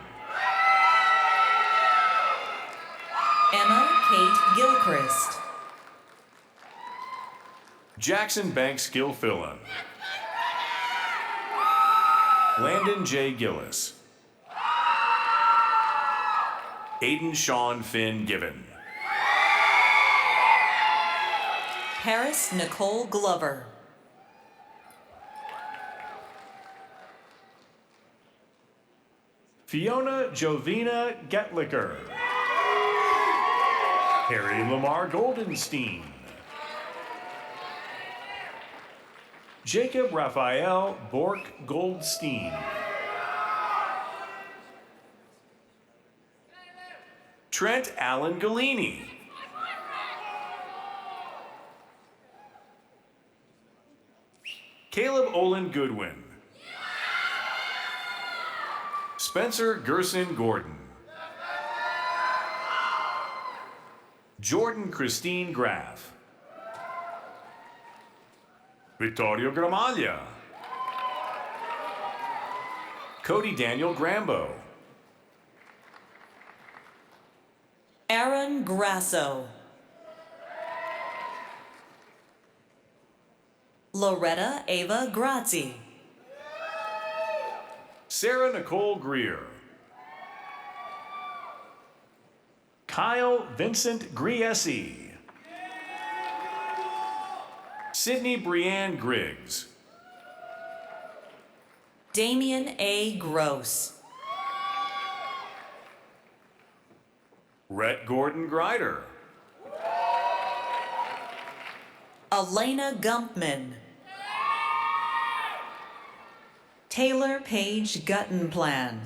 Emma Kate Gilchrist. Jackson Banks Gilfillan. Landon J. Gillis. Aiden Sean Finn Given. Paris Nicole Glover. Fiona Jovina Getlicker. Harry Lamar Goldenstein. Jacob Raphael Bork Goldstein. Trent Allen Galini. Caleb Olin Goodwin. Spencer Gerson Gordon. Jordan Christine Graff. Vittorio Gramaglia. Cody Daniel Grambo. Aaron Grasso. Loretta Ava Grazi. Sarah Nicole Greer. Kyle Vincent Griesi. Sydney Brianne Griggs. Damian A. Gross. Rhett Gordon Grider. Elena Gumpman. Taylor Page Guttenplan.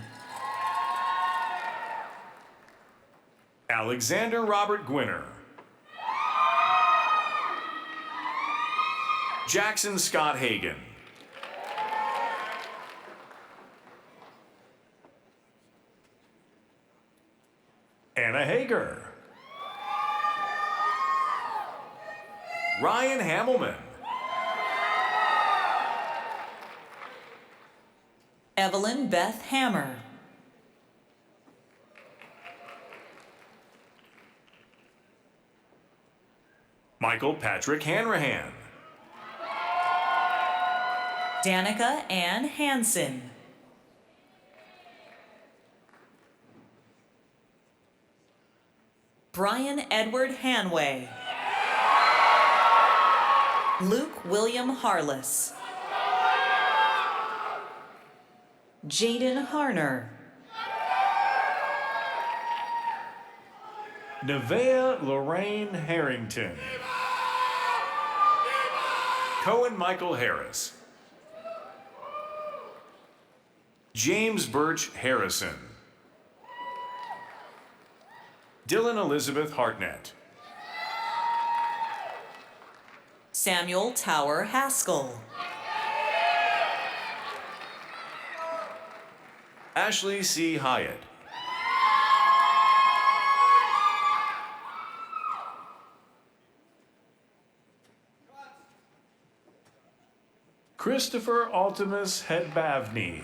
Alexander Robert Gwinner. Jackson Scott Hagan. Anna Hager. Ryan Hammelman. Evelyn Beth Hammer. Michael Patrick Hanrahan. Danica Ann Hansen. Brian Edward Hanway. Luke William Harless. Jaden Harner. Nevaeh Lorraine Harrington. Cohen Michael Harris. James Birch Harrison. Dylan Elizabeth Hartnett. Samuel Tower Haskell. Ashley C. Hyatt. Christopher Altimus Hedbavny.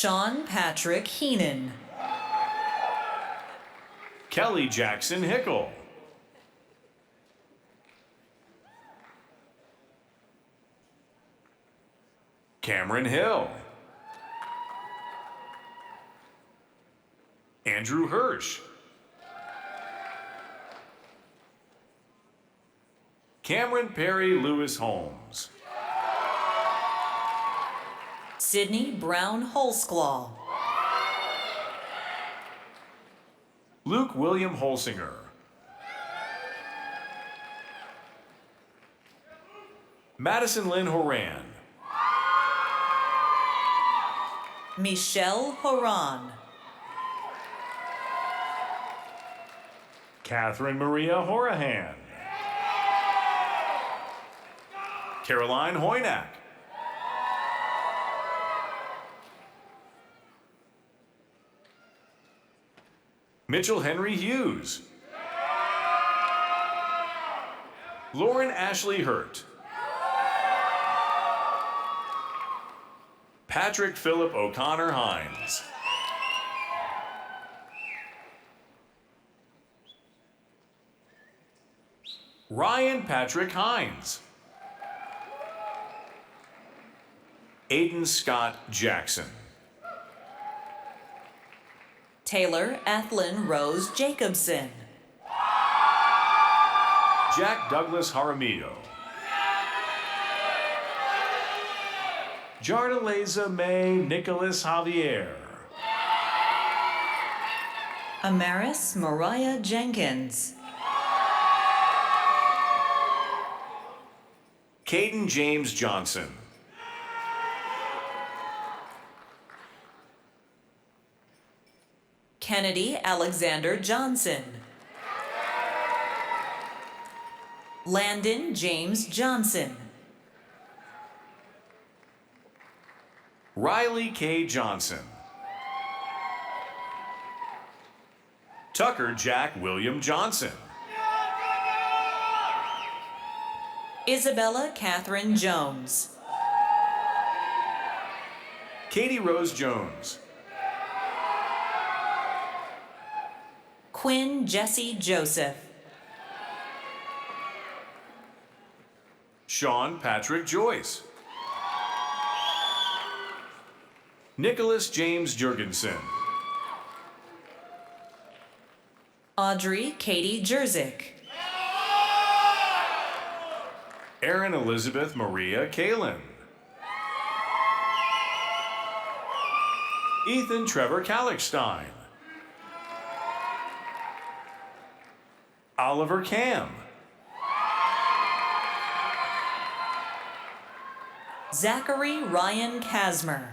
Sean Patrick Heenan. Kelly Jackson Hickle. Cameron Hill. Andrew Hirsch. Cameron Perry Lewis Holmes. Sydney Brown Holsclaw. Luke William Holsinger. Madison Lynn Horan. Michelle Horan. Catherine Maria Horahan. Caroline Hoynack. Mitchell Henry Hughes. Lauren Ashley Hurt. Patrick Philip O'Connor Hines. Ryan Patrick Hines. Aiden Scott Jackson. Taylor Ethlyn Rose Jacobson. Jack Douglas Jaramillo. Jardaleza May Nicholas Javier. Amaris Mariah Jenkins. Caden James Johnson. Kennedy Alexander Johnson. Landon James Johnson. Riley K. Johnson. Tucker Jack William Johnson. Isabella Catherine Jones. Katie Rose Jones. Quinn Jesse Joseph. Sean Patrick Joyce. Nicholas James Jurgensen. Audrey Katie Jerzik. Erin Elizabeth Maria Kalin. Ethan Trevor Kallichstein. Oliver Cam. Zachary Ryan Kasmer.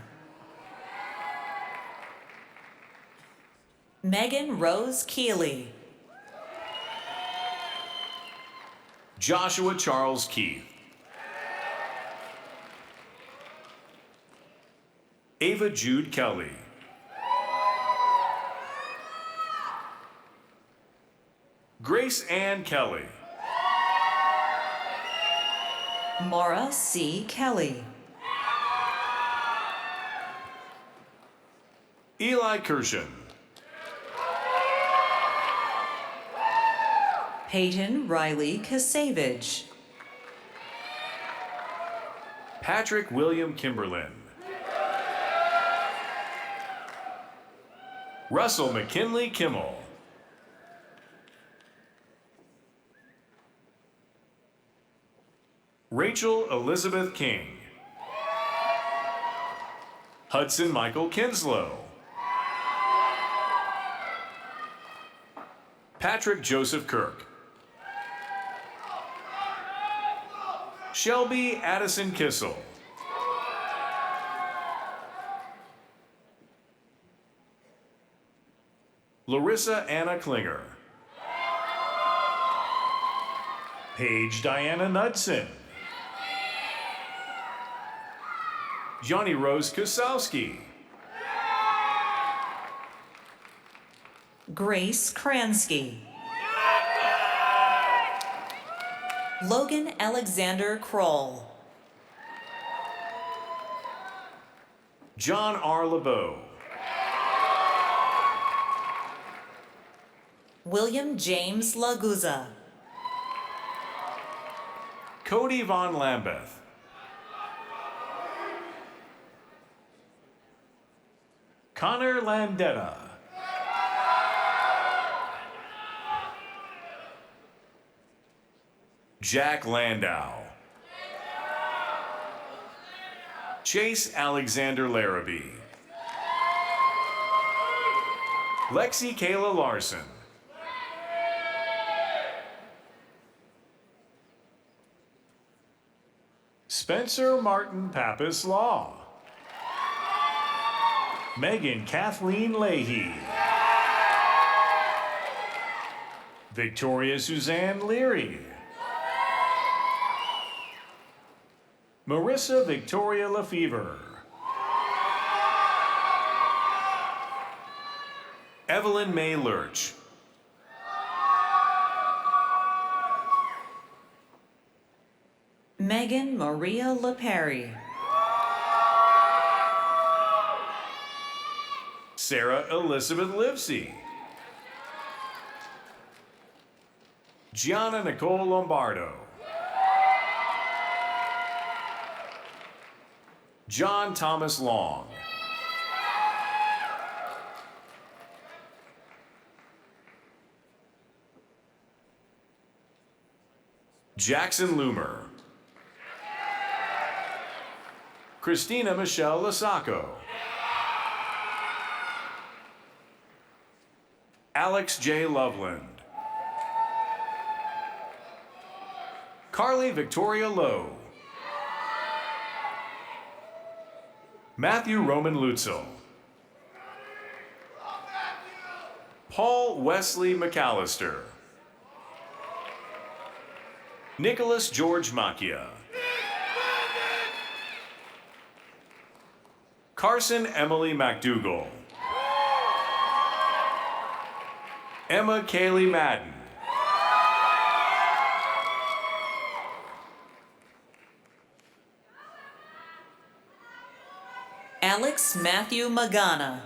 Megan Rose Keeley. Joshua Charles Keith. Ava Jude Kelly. Grace Ann Kelly. Maura C. Kelly. Eli Kirshen. Peyton Riley Kasavage. Patrick William Kimberlin. Russell McKinley Kimmel. Rachel Elizabeth King. Hudson Michael Kinslow. Patrick Joseph Kirk. Shelby Addison Kissel. Larissa Anna Klinger. Paige Diana Knudsen. Johnny Rose Kusowski. Grace Kransky. Logan Alexander Kroll. John R. LeBeau. William James Laguza. Cody Von Lambeth. Connor Landetta. Jack Landau. Chase Alexander Larrabee. Lexi Kayla Larson. Spencer Martin Pappas Law. Megan Kathleen Leahy. Victoria Suzanne Leary. Marissa Victoria Lefevre. Evelyn May Lurch. Megan Maria LaPerry. Sarah Elizabeth Livesey. Gianna Nicole Lombardo. John Thomas Long. Jackson Loomer. Christina Michelle Lasacco. Alex J. Loveland. Carly Victoria Lowe. Matthew Roman Lutzel. Paul Wesley McAllister. Nicholas George Macchia. Carson Emily McDougall. Emma Kaylee Madden. Alex Matthew Magana.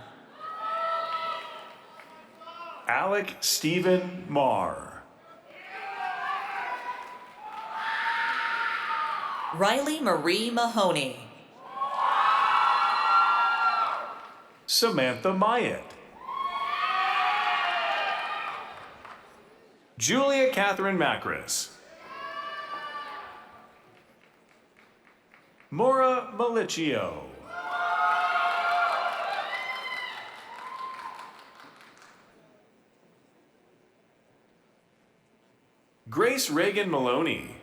Alec Stephen Marr. Riley Marie Mahoney. Samantha Myatt. Julia Catherine Macris. Mora Malicio. Grace Reagan Maloney.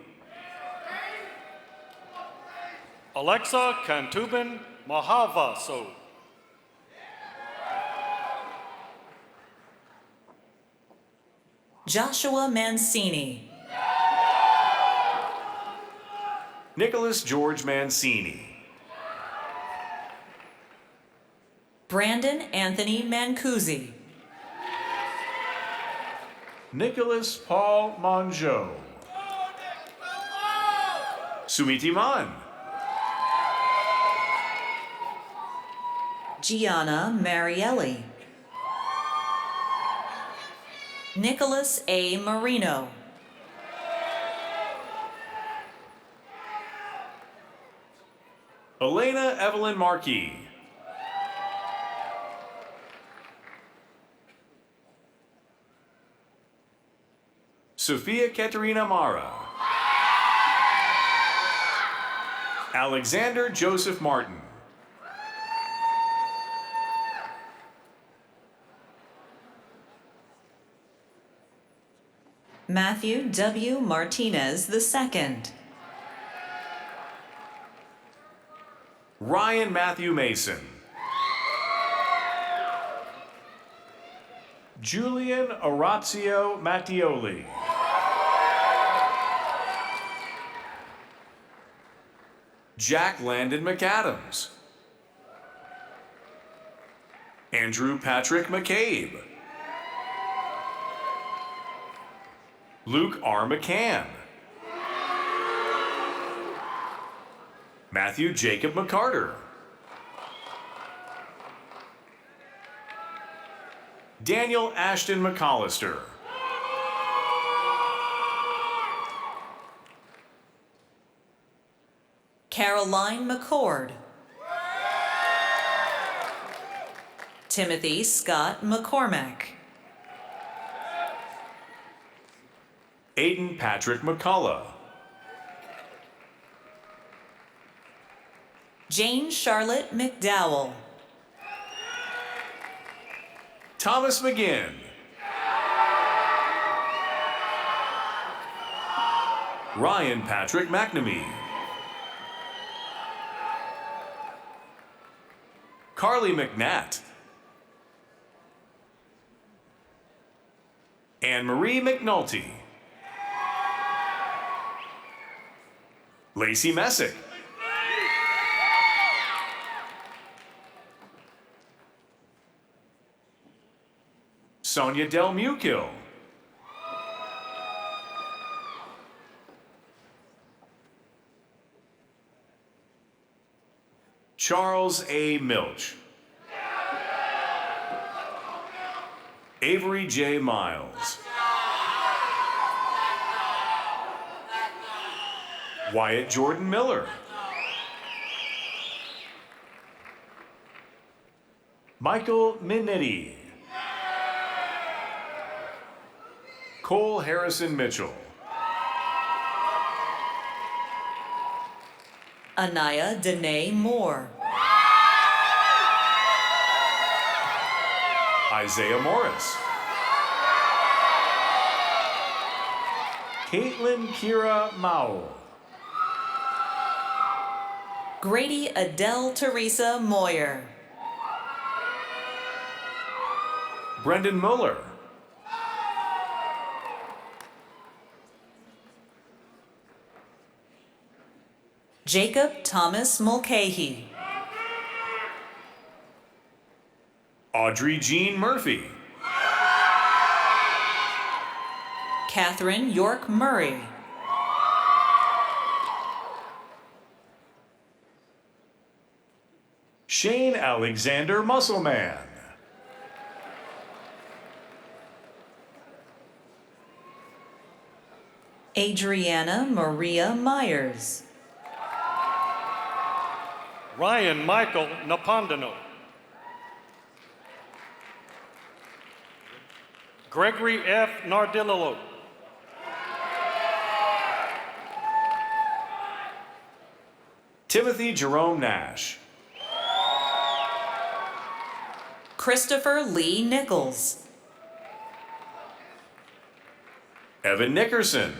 Alexa Kantubin Mahavaso. Joshua Mancini. Nicholas George Mancini. Brandon Anthony Mancusi. Nicholas Paul Mongeau. Sumiti Man. Gianna Marielli. Nicholas A. Marino. Elena Evelyn Markey. Sophia Katerina Mara. Alexander Joseph Martin. Matthew W. Martinez II. Ryan Matthew Mason. Julian Orazio Mattioli. Jack Landon McAdams. Andrew Patrick McCabe. Luke R. McCann. Matthew Jacob McCarter. Daniel Ashton McCollister. Caroline McCord. Timothy Scott McCormack. Aiden Patrick McCullough. Jane Charlotte McDowell. Thomas McGinn. Ryan Patrick McNamee. Carly McNatt. Anne Marie McNulty. Lacey Messick. Sonia Del Mukill. Charles A. Milch. Avery J. Miles. Wyatt Jordan Miller. Michael Minetti. Cole Harrison Mitchell. Anaya Danae Moore. Isaiah Morris. Caitlin Kira Mao. Grady Adele Teresa Moyer. Brendan Muller. Jacob Thomas Mulcahy. Audrey Jean Murphy. Catherine York Murray. Shane Alexander Musselman. Adriana Maria Myers. Ryan Michael Napondano. Gregory F. Nardillo. Timothy Jerome Nash. Christopher Lee Nichols. Evan Nickerson.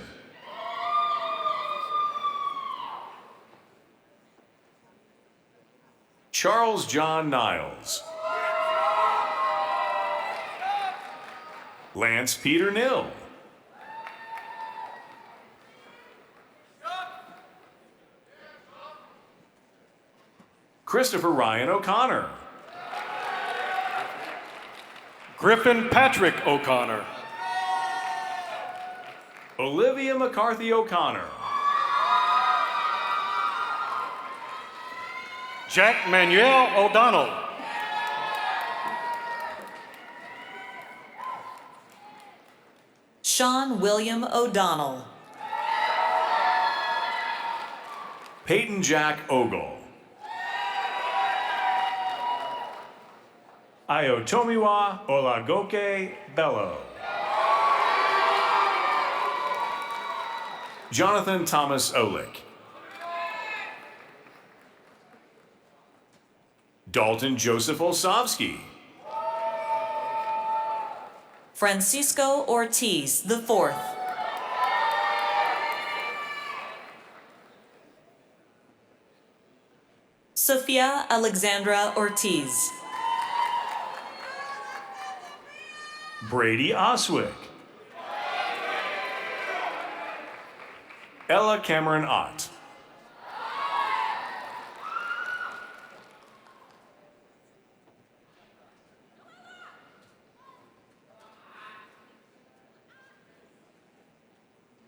Charles John Niles. Lance Peter Nill. Christopher Ryan O'Connor. Griffin Patrick O'Connor. Olivia McCarthy O'Connor. Jack Manuel O'Donnell. Sean William O'Donnell. Peyton Jack Ogle. Ayotomiwa Olagoke Bello. Jonathan Thomas Olick. Dalton Joseph Olsovsky. Francisco Ortiz IV. Sofia Alexandra Ortiz. Brady Oswick. Ella Cameron Ott.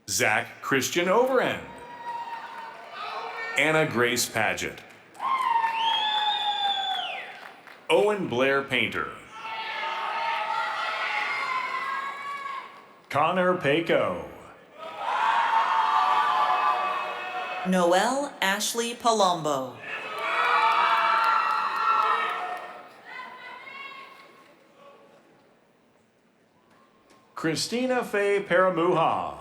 Zach Christian Overend. Anna Grace Paget. Owen Blair Painter. Connor Paco. Noel Ashley Palombo. Christina Faye Paramuha.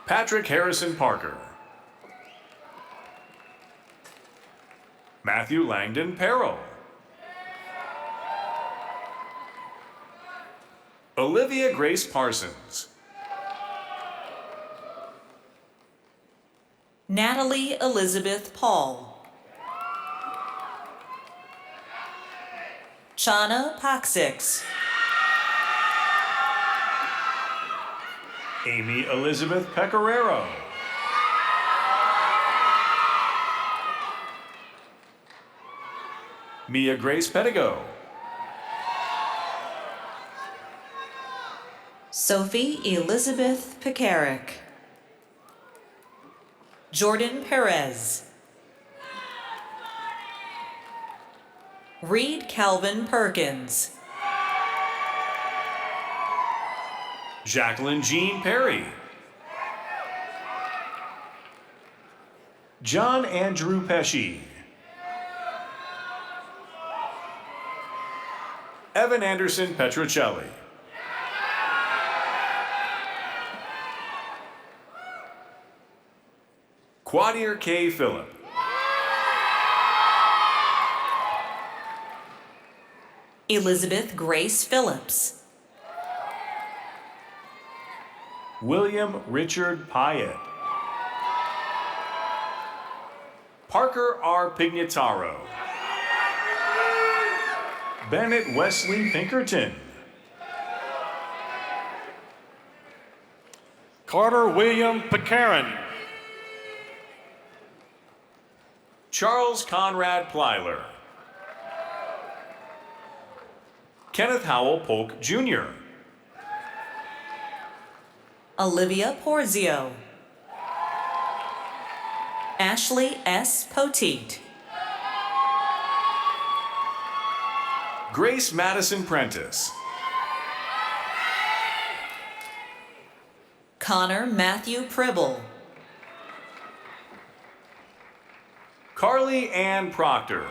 Patrick Harrison Parker. Matthew Langdon Perrell. Olivia Grace Parsons. Natalie Elizabeth Paul. Chana Paxix. Amy Elizabeth Pecoraro. Mia Grace Pedigo. Sophie Elizabeth Pekarik. Jordan Perez. Reed Calvin Perkins. Jacqueline Jean Perry. John Andrew Pesci. Evan Anderson Petrocelli. Quadir K. Phillip. Elizabeth Grace Phillips. William Richard Pyatt. Parker R. Pignataro. Bennett Wesley Pinkerton. Carter William Picarin. Charles Conrad Plyler. Kenneth Howell Polk Jr. Olivia Porzio. Ashley S. Poteet. Grace Madison Prentice. Connor Matthew Pribble. Carly Ann Proctor.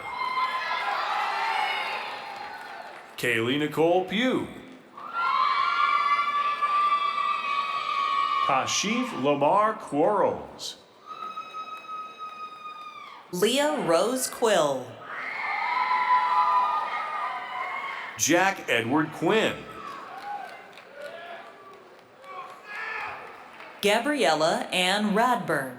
Kaylee Nicole Pugh. Kashif Lamar Quarles. Leah Rose Quill. Jack Edward Quinn. Gabriella Ann Radburn.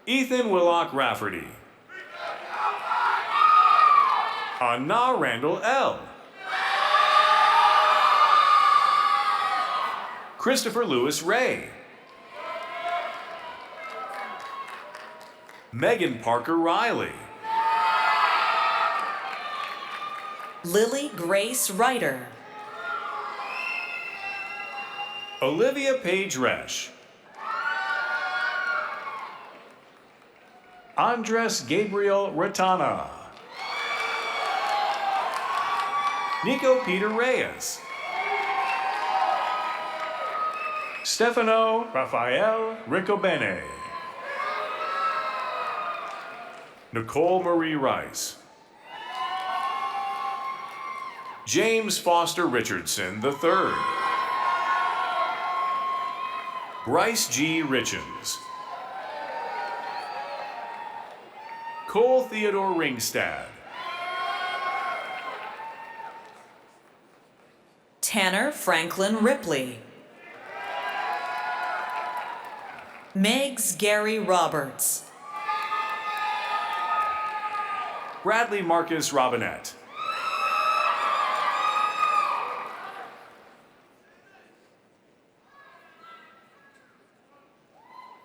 Ethan Willock Rafferty. Anna Randall L. Christopher Lewis Ray. Megan Parker Riley. Lily Grace Ryder. Olivia Page Resch. Andres Gabriel Ratana. Nico Peter Reyes. Stefano Rafael Riccobene. Nicole Marie Rice. James Foster Richardson III. Bryce G. Richens. Cole Theodore Ringstad. Tanner Franklin Ripley. Megs Gary Roberts. Bradley Marcus Robinette.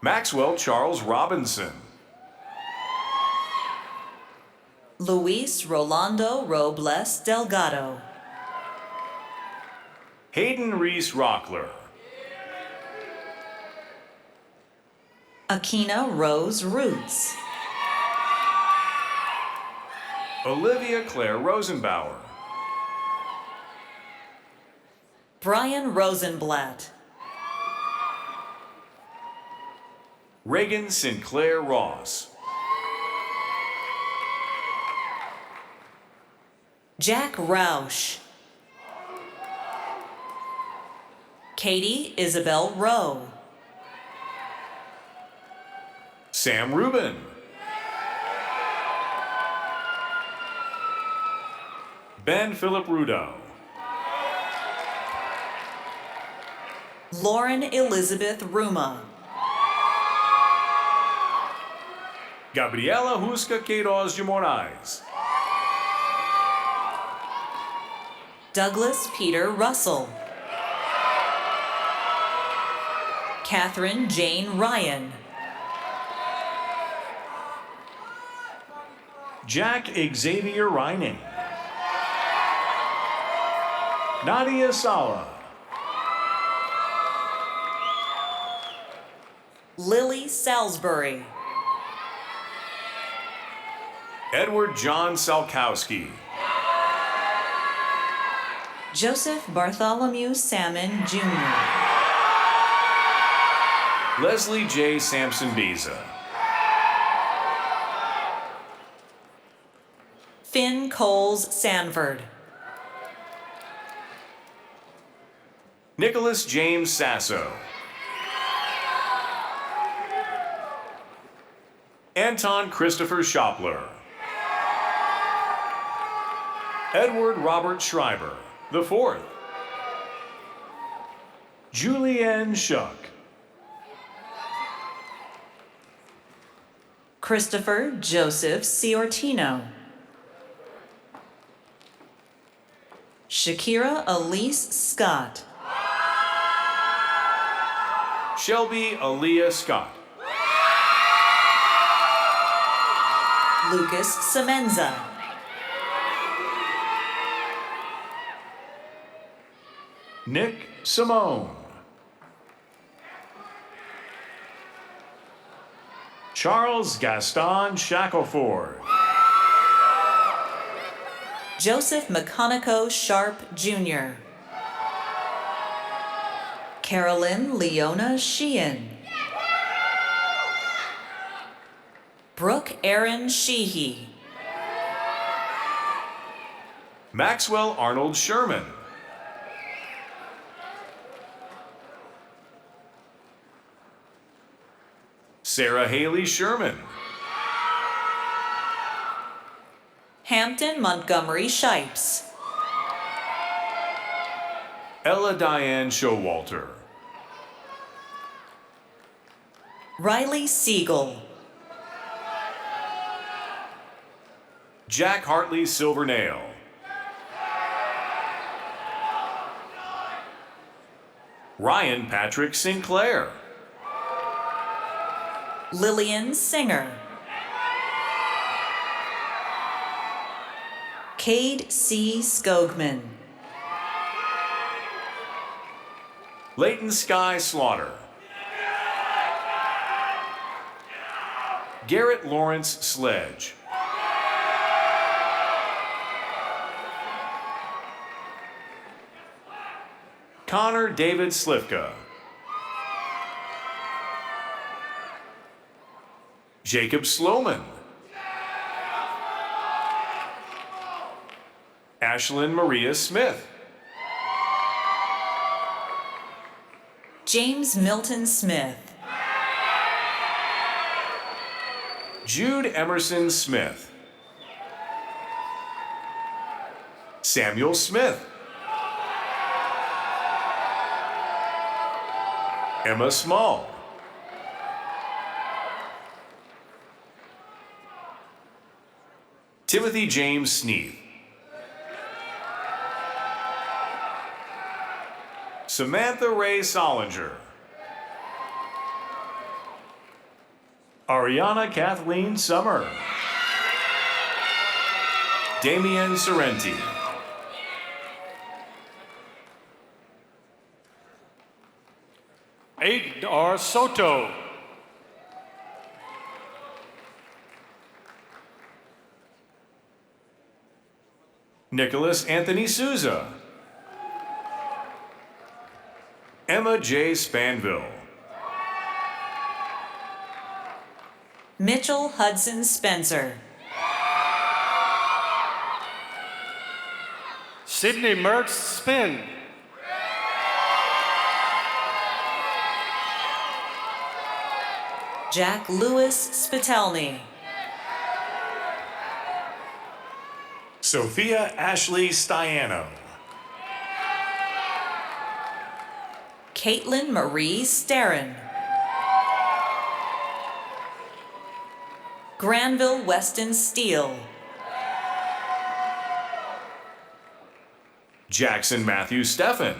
Maxwell Charles Robinson. Luis Rolando Robles Delgado. Hayden Reese Rockler. Akina Rose Roots. Olivia Claire Rosenbauer. Brian Rosenblatt. Reagan Sinclair Ross. Jack Roush. Katie Isabel Rowe. Sam Rubin. Ben Philip Rudo. Lauren Elizabeth Ruma. Gabriela Huska Queiroz de Moraes. Douglas Peter Russell. Catherine Jane Ryan. Jack Xavier Reining. Nadia Sala. Lily Salisbury. Edward John Salkowski. Joseph Bartholomew Salmon Jr. Leslie J. Sampson Biza. Finn Coles Sanford. Nicholas James Sasso. Anton Christopher Shopler. Edward Robert Schreiber, the fourth. Julianne Shuck. Christopher Joseph Ciortino. Shakira Elise Scott. Shelby Aaliyah Scott. Lucas Semenza. Nick Simone. Charles Gaston Shackelford. Joseph McConaughey Sharp Jr. Carolyn Leona Sheehan. Brooke Aaron Sheehy. Maxwell Arnold Sherman. Sarah Haley Sherman. Hampton Montgomery Shipes. Ella Diane Showalter. Riley Siegel. Jack Hartley Silvernail. Ryan Patrick Sinclair. Lillian Singer. Cade C. Skogman. Leighton Sky Slaughter. Garrett Lawrence Sledge. Connor David Slivka. Jacob Sloman. Ashlyn Maria Smith. James Milton Smith. Jude Emerson Smith. Samuel Smith. Emma Small. Timothy James Sneath. Samantha Ray Solinger. Ariana Kathleen Summer. Damian Sorrenti. Aiden R. Soto. Nicholas Anthony Souza. Emma J. Spanville. Mitchell Hudson Spencer. Sydney Mertz Spin. Jack Lewis Spitelny. Sophia Ashley Stiano. Caitlin Marie Starren. Granville Weston Steele. Jackson Matthew Steffen.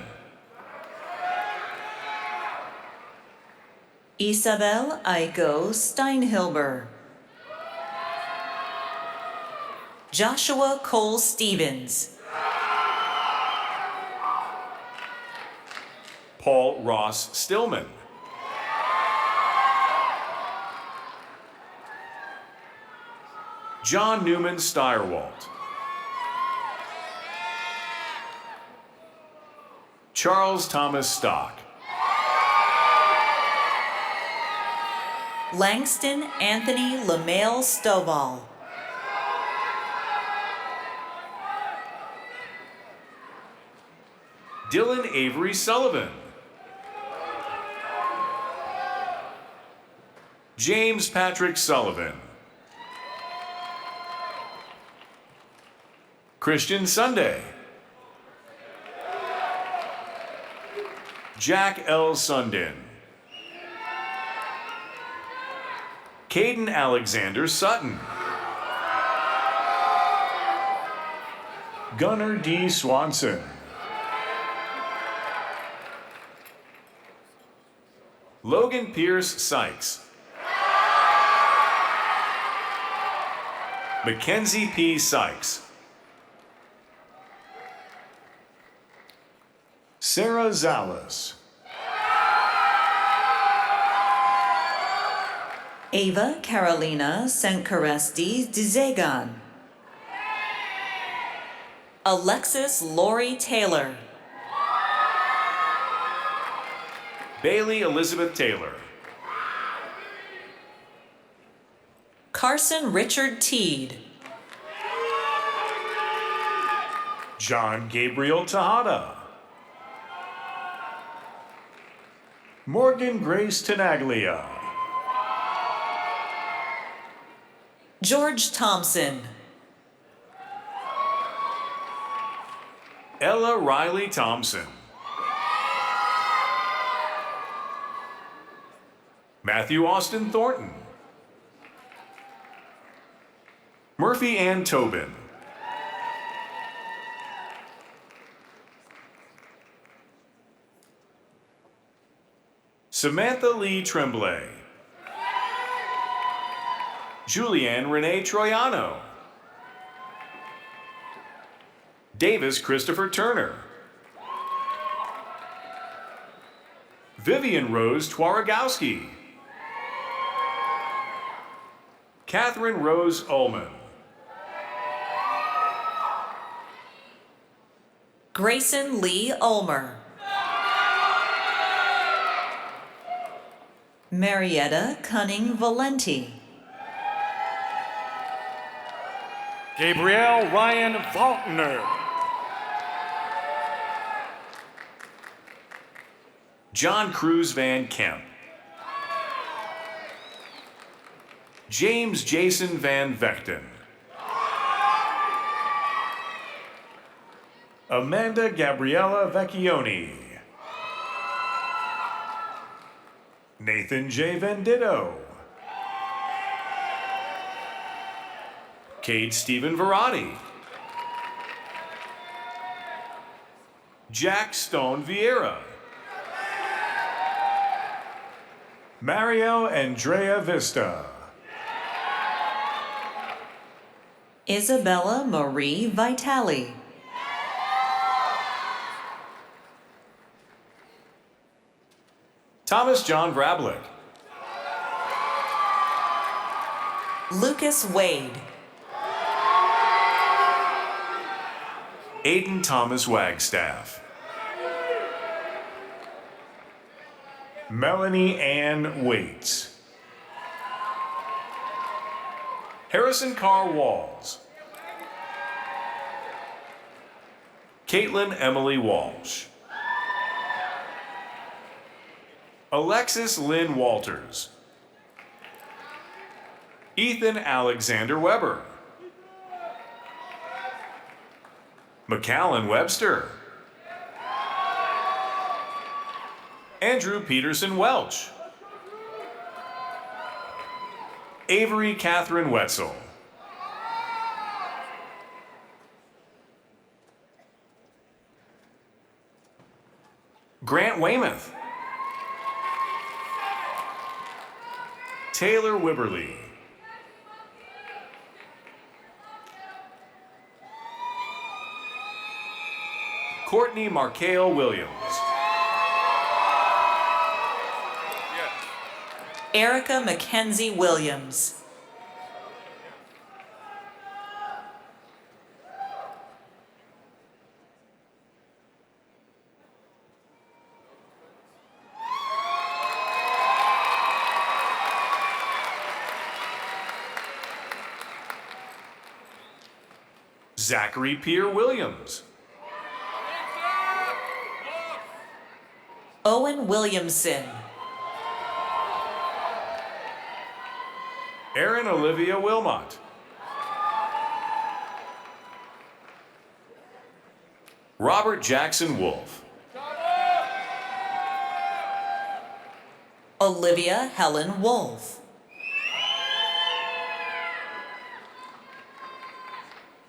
Isabel Aiko Steinhilber. Joshua Cole Stevens. Paul Ross Stillman. John Newman Steyerwalt. Charles Thomas Stock. Langston Anthony LeMail Stovall. Dylan Avery Sullivan. James Patrick Sullivan. Christian Sunday. Jack L. Sundin. Caden Alexander Sutton. Gunnar D. Swanson. Logan Pierce Sykes. Mackenzie P. Sykes. Sarah Zales. Ava Carolina Sankaresti Dizegan. Alexis Lori Taylor. Bailey Elizabeth Taylor. Carson Richard Teed. John Gabriel Tejada. Morgan Grace Tenaglia. George Thompson. Ella Riley Thompson. Matthew Austin Thornton. Murphy Ann Tobin. Samantha Lee Tremblay. Julianne Renee Troiano. Davis Christopher Turner. Vivian Rose Twarogowski. Catherine Rose Ullman. Grayson Lee Ulmer. Marietta Cunning Valenti. Gabrielle Ryan Faulkner. John Cruz Van Kemp. James Jason Van Vechten. Amanda Gabriella Vecchioni. Nathan J. Venditto. Cade Stephen Verratti. Jack Stone Vieira. Mario Andrea Vista. Isabella Marie Vitale. Thomas John Vrablik. Lucas Wade. Aiden Thomas Wagstaff. Melanie Ann Waits. Harrison Carr Walls. Caitlin Emily Walsh. Alexis Lynn Walters. Ethan Alexander Weber. McAllen Webster. Andrew Peterson Welch. Avery Catherine Wetzel. Grant Weymouth. Taylor Wibberly. Courtney Markale Williams. Erica Mackenzie Williams. Zachary Pierre Williams. Owen Williamson. Erin Olivia Wilmot. Robert Jackson Wolf. Olivia Helen Wolf.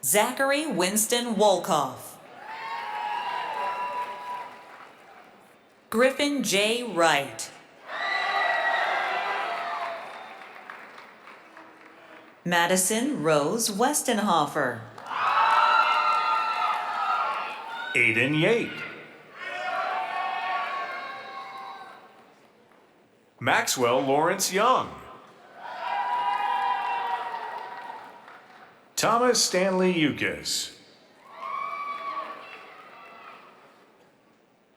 Zachary Winston Wolkoff. Griffin J. Wright. Madison Rose Westenhofer. Aiden Yate. Maxwell Lawrence Young. Thomas Stanley Yukis.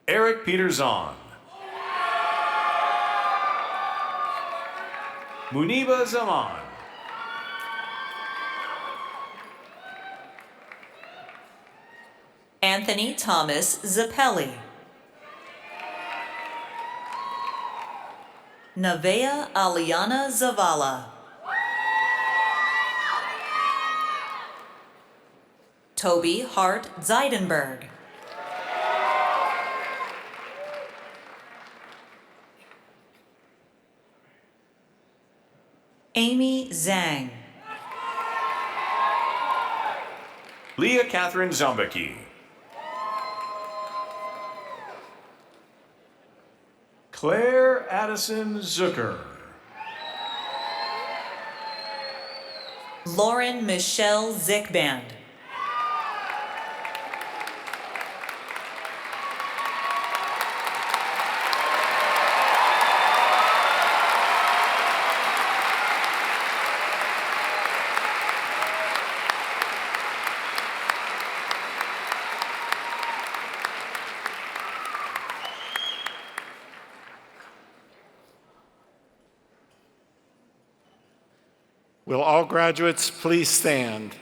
Eric Peter Zahn. Muniba Zaman. Anthony Thomas Zappelli. Nevaeh Aliana Zavala. Toby Hart Zeidenberg. Amy Zhang. Leah Catherine Zombecki. Claire Addison Zucker. Lauren Michelle Zickband. Will all graduates please stand?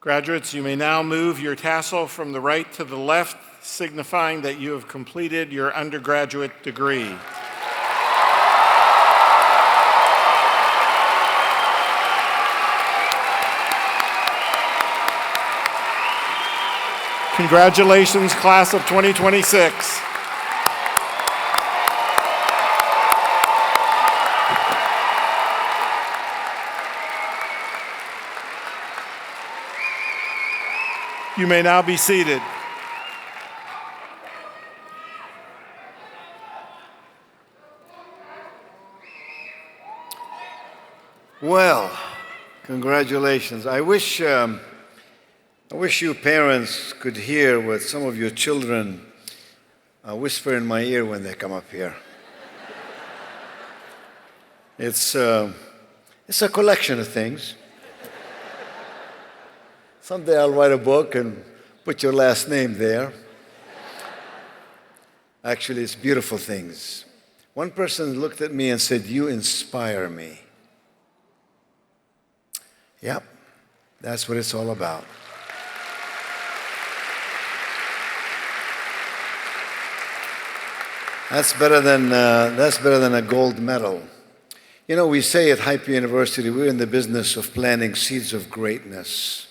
Graduates, you may now move your tassel from the right to the left, signifying that you have completed your undergraduate degree. Congratulations, class of 2026. You may now be seated. Well, congratulations. I wish you parents could hear what some of your children whisper in my ear when they come up here. It's a collection of things. Someday I'll write a book and put your last name there. Actually, it's beautiful things. One person looked at me and said, "You inspire me." Yep, that's what it's all about. That's better than a gold medal. You know, we say at Hype University, we're in the business of planting seeds of greatness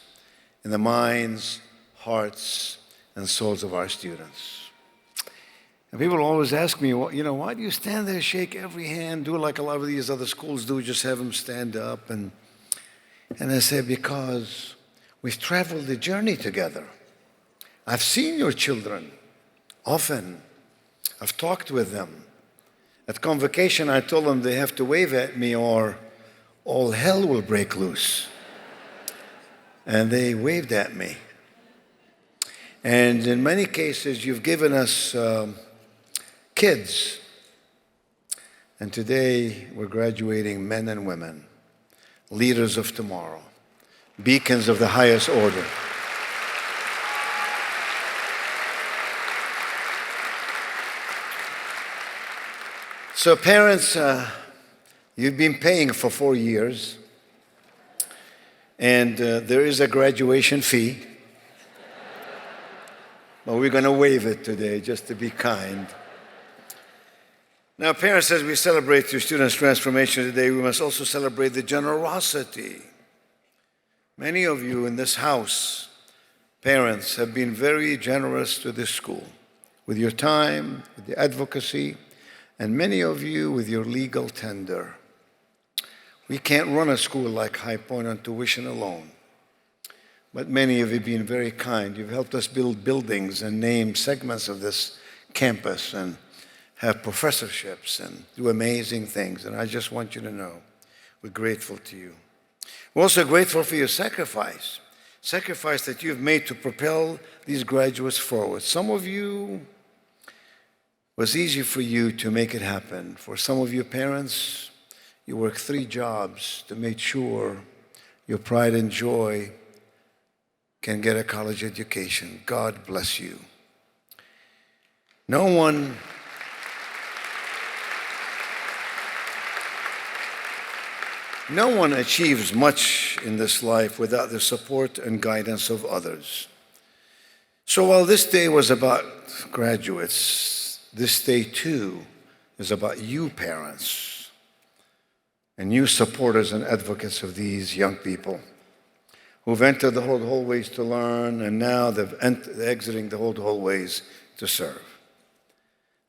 in the minds, hearts, and souls of our students. And people always ask me, well, why do you stand there, shake every hand, do like a lot of these other schools do, just have them stand up? And I say, because we've traveled the journey together. I've seen your children often. I've talked with them. At convocation, I told them they have to wave at me or all hell will break loose. And they waved at me. And in many cases, you've given us kids. And today, we're graduating men and women, leaders of tomorrow, beacons of the highest order. So parents, you've been paying for 4 years, and there is a graduation fee, but we're going to waive it today just to be kind. Now, parents, as we celebrate your students' transformation today, we must also celebrate the generosity. Many of you in this house, parents, have been very generous to this school with your time, with your advocacy, and many of you with your legal tender. We can't run a school like High Point on tuition alone, but many of you have been very kind. You've helped us build buildings and name segments of this campus and have professorships and do amazing things, and I just want you to know we're grateful to you. We're also grateful for your sacrifice that you've made to propel these graduates forward. Some of you, it was easy for you to make it happen. For some of you parents, you work 3 jobs to make sure your pride and joy can get a college education. God bless you. No one achieves much in this life without the support and guidance of others. So while this day was about graduates, this day too is about you parents and you supporters and advocates of these young people who've entered the hallways to learn, and now they're exiting the hallways to serve.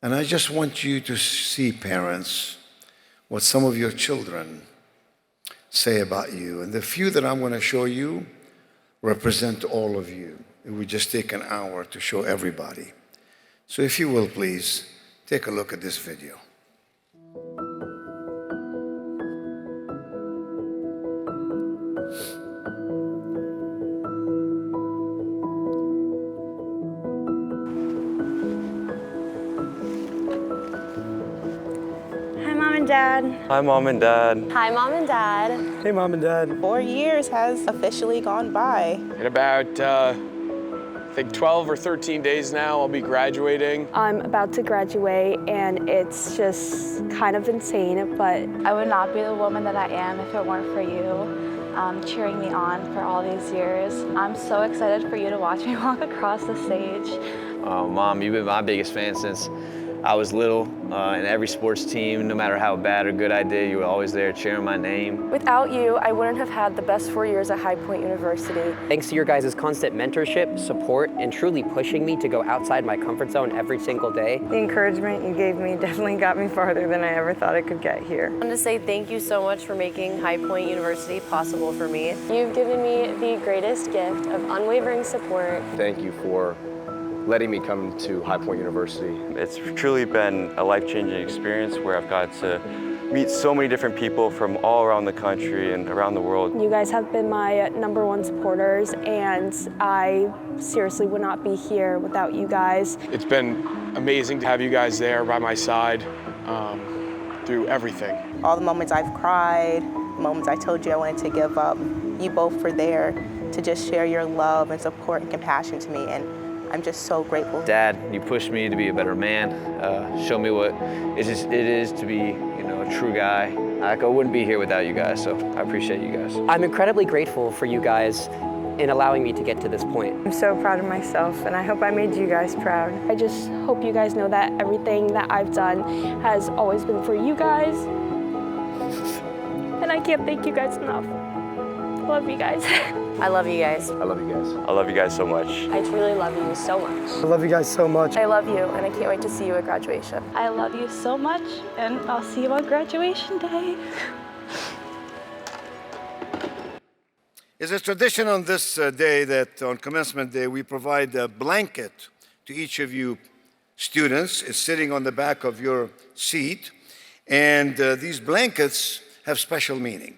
And I just want you to see, parents, what some of your children say about you. And the few that I'm going to show you represent all of you. It would just take an hour to show everybody. So if you will, please, take a look at this video. Hi, Mom and Dad. Hi, Mom and Dad. Hi, Mom and Dad. Hey, Mom and Dad. 4 years has officially gone by. In about, I think 12 or 13 days now, I'll be graduating. I'm about to graduate, and it's just kind of insane, but I would not be the woman that I am if it weren't for you cheering me on for all these years. I'm so excited for you to watch me walk across the stage. Mom, you've been my biggest fan since I was little. In every sports team, no matter how bad or good I did, you were always there cheering my name. Without you, I wouldn't have had the best 4 years at High Point University. Thanks to your guys' constant mentorship, support, and truly pushing me to go outside my comfort zone every single day. The encouragement you gave me definitely got me farther than I ever thought I could get here. I want to say thank you so much for making High Point University possible for me. You've given me the greatest gift of unwavering support. Thank you for letting me come to High Point University. It's truly been a life-changing experience where I've got to meet so many different people from all around the country and around the world. You guys have been my #1 supporters, and I seriously would not be here without you guys. It's been amazing to have you guys there by my side through everything. All the moments I've cried, moments I told you I wanted to give up, you both were there to just share your love and support and compassion to me, and I'm just so grateful. Dad, you pushed me to be a better man, show me what it is to be, a true guy. I wouldn't be here without you guys, so I appreciate you guys. I'm incredibly grateful for you guys in allowing me to get to this point. I'm so proud of myself, and I hope I made you guys proud. I just hope you guys know that everything that I've done has always been for you guys, and I can't thank you guys enough. I love you guys. I love you guys. I love you guys. I love you guys so much. I truly love you so much. I love you guys so much. I love you, and I can't wait to see you at graduation. I love you so much, and I'll see you on graduation day. It's a tradition on this day that on commencement day we provide a blanket to each of you students. It's sitting on the back of your seat, and these blankets have special meaning.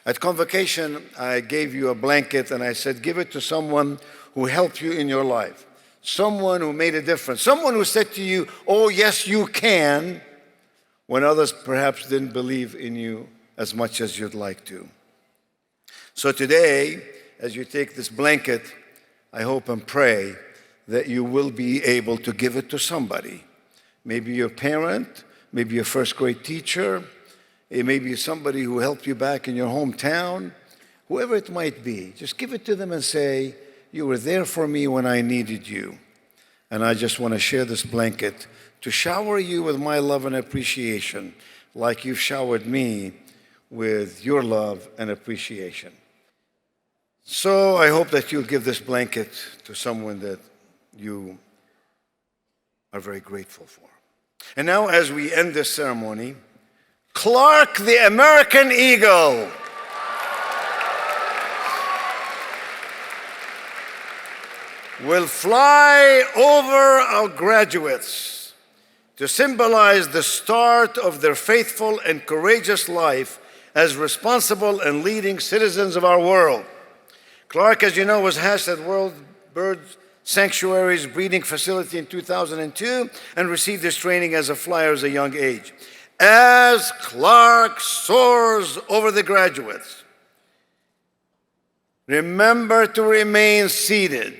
At convocation, I gave you a blanket and I said, give it to someone who helped you in your life, someone who made a difference, someone who said to you, oh, yes, you can, when others perhaps didn't believe in you as much as you'd like to. So today, as you take this blanket, I hope and pray that you will be able to give it to somebody, maybe your parent, maybe your first grade teacher, it may be somebody who helped you back in your hometown, whoever it might be. Just give it to them and say, you were there for me when I needed you. And I just want to share this blanket to shower you with my love and appreciation, like you've showered me with your love and appreciation. So I hope that you'll give this blanket to someone that you are very grateful for. And now, as we end this ceremony, Clark the American Eagle will fly over our graduates to symbolize the start of their faithful and courageous life as responsible and leading citizens of our world. Clark, as you know, was hatched at World Bird Sanctuary's breeding facility in 2002 and received his training as a flyer at a young age. As Clark soars over the graduates, remember to remain seated.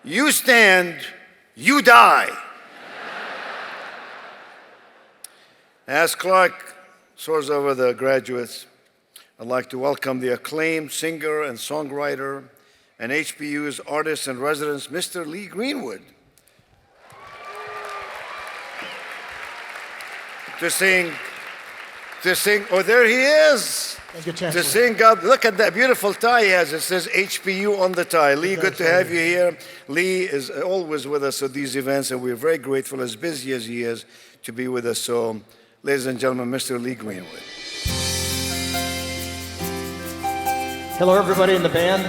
You stand, you die. As Clark soars over the graduates, I'd like to welcome the acclaimed singer and songwriter and HPU's artist in residence, Mr. Lee Greenwood. to sing. Oh, there he is. Thank you, To Chancellor. sing God. Look at that beautiful tie he has. It says HPU on the tie. Lee, good to have you here. Lee is always with us at these events, and we're very grateful, as busy as he is, to be with us. So, ladies and gentlemen, Mr. Lee Greenwood. Hello, everybody in the band.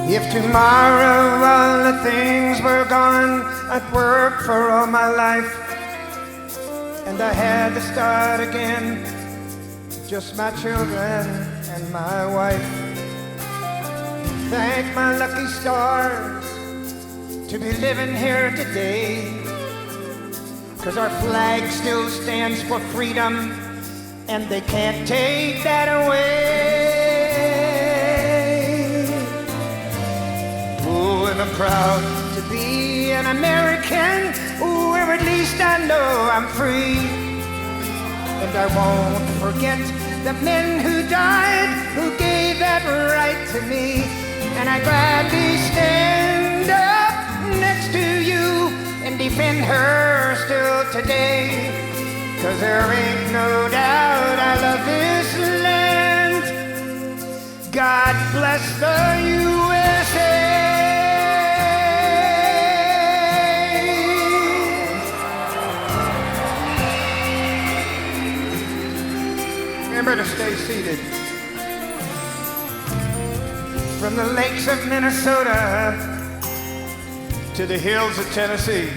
If tomorrow all the things were gone, I'd work for all my life, and I had to start again, just my children and my wife. Thank my lucky stars to be living here today, 'cause our flag still stands for freedom, and they can't take that away. Oh, and I'm proud to be an American, where at least I know I'm free. And I won't forget the men who died, who gave that right to me. And I gladly stand up next to you and defend her still today. 'Cause there ain't no doubt I love this land. God bless the USA. Remember to stay seated. From the lakes of Minnesota to the hills of Tennessee,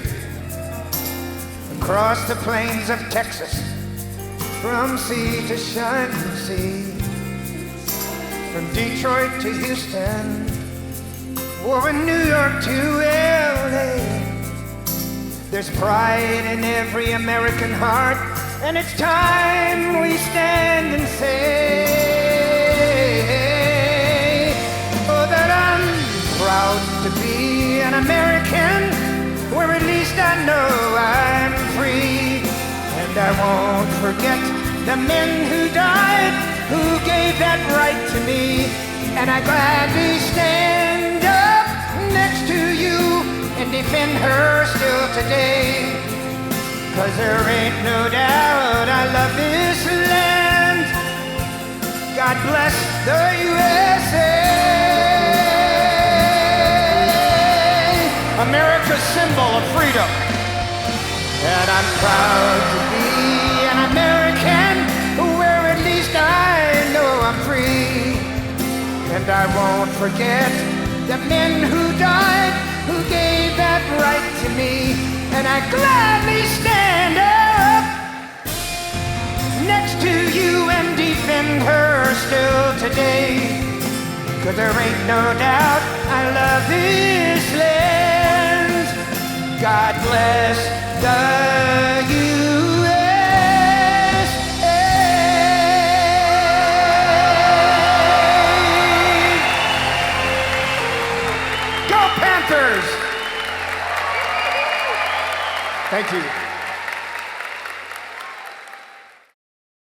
across the plains of Texas, from sea to shining sea, from Detroit to Houston, or in New York to LA. There's pride in every American heart, and it's time we stand and say, oh, that I'm proud to be an American, where at least I know I'm free. And I won't forget the men who died, who gave that right to me. And I gladly stand up next to you and defend her still today. 'Cause there ain't no doubt I love this land. God bless the USA. America's symbol of freedom. And I'm proud to be an American, where at least I know I'm free. And I won't forget the men who died, who gave that right to me. And I gladly stand up next to you and defend her still today. 'Cause there ain't no doubt I love this land. God bless the USA. Go Panthers! Thank you.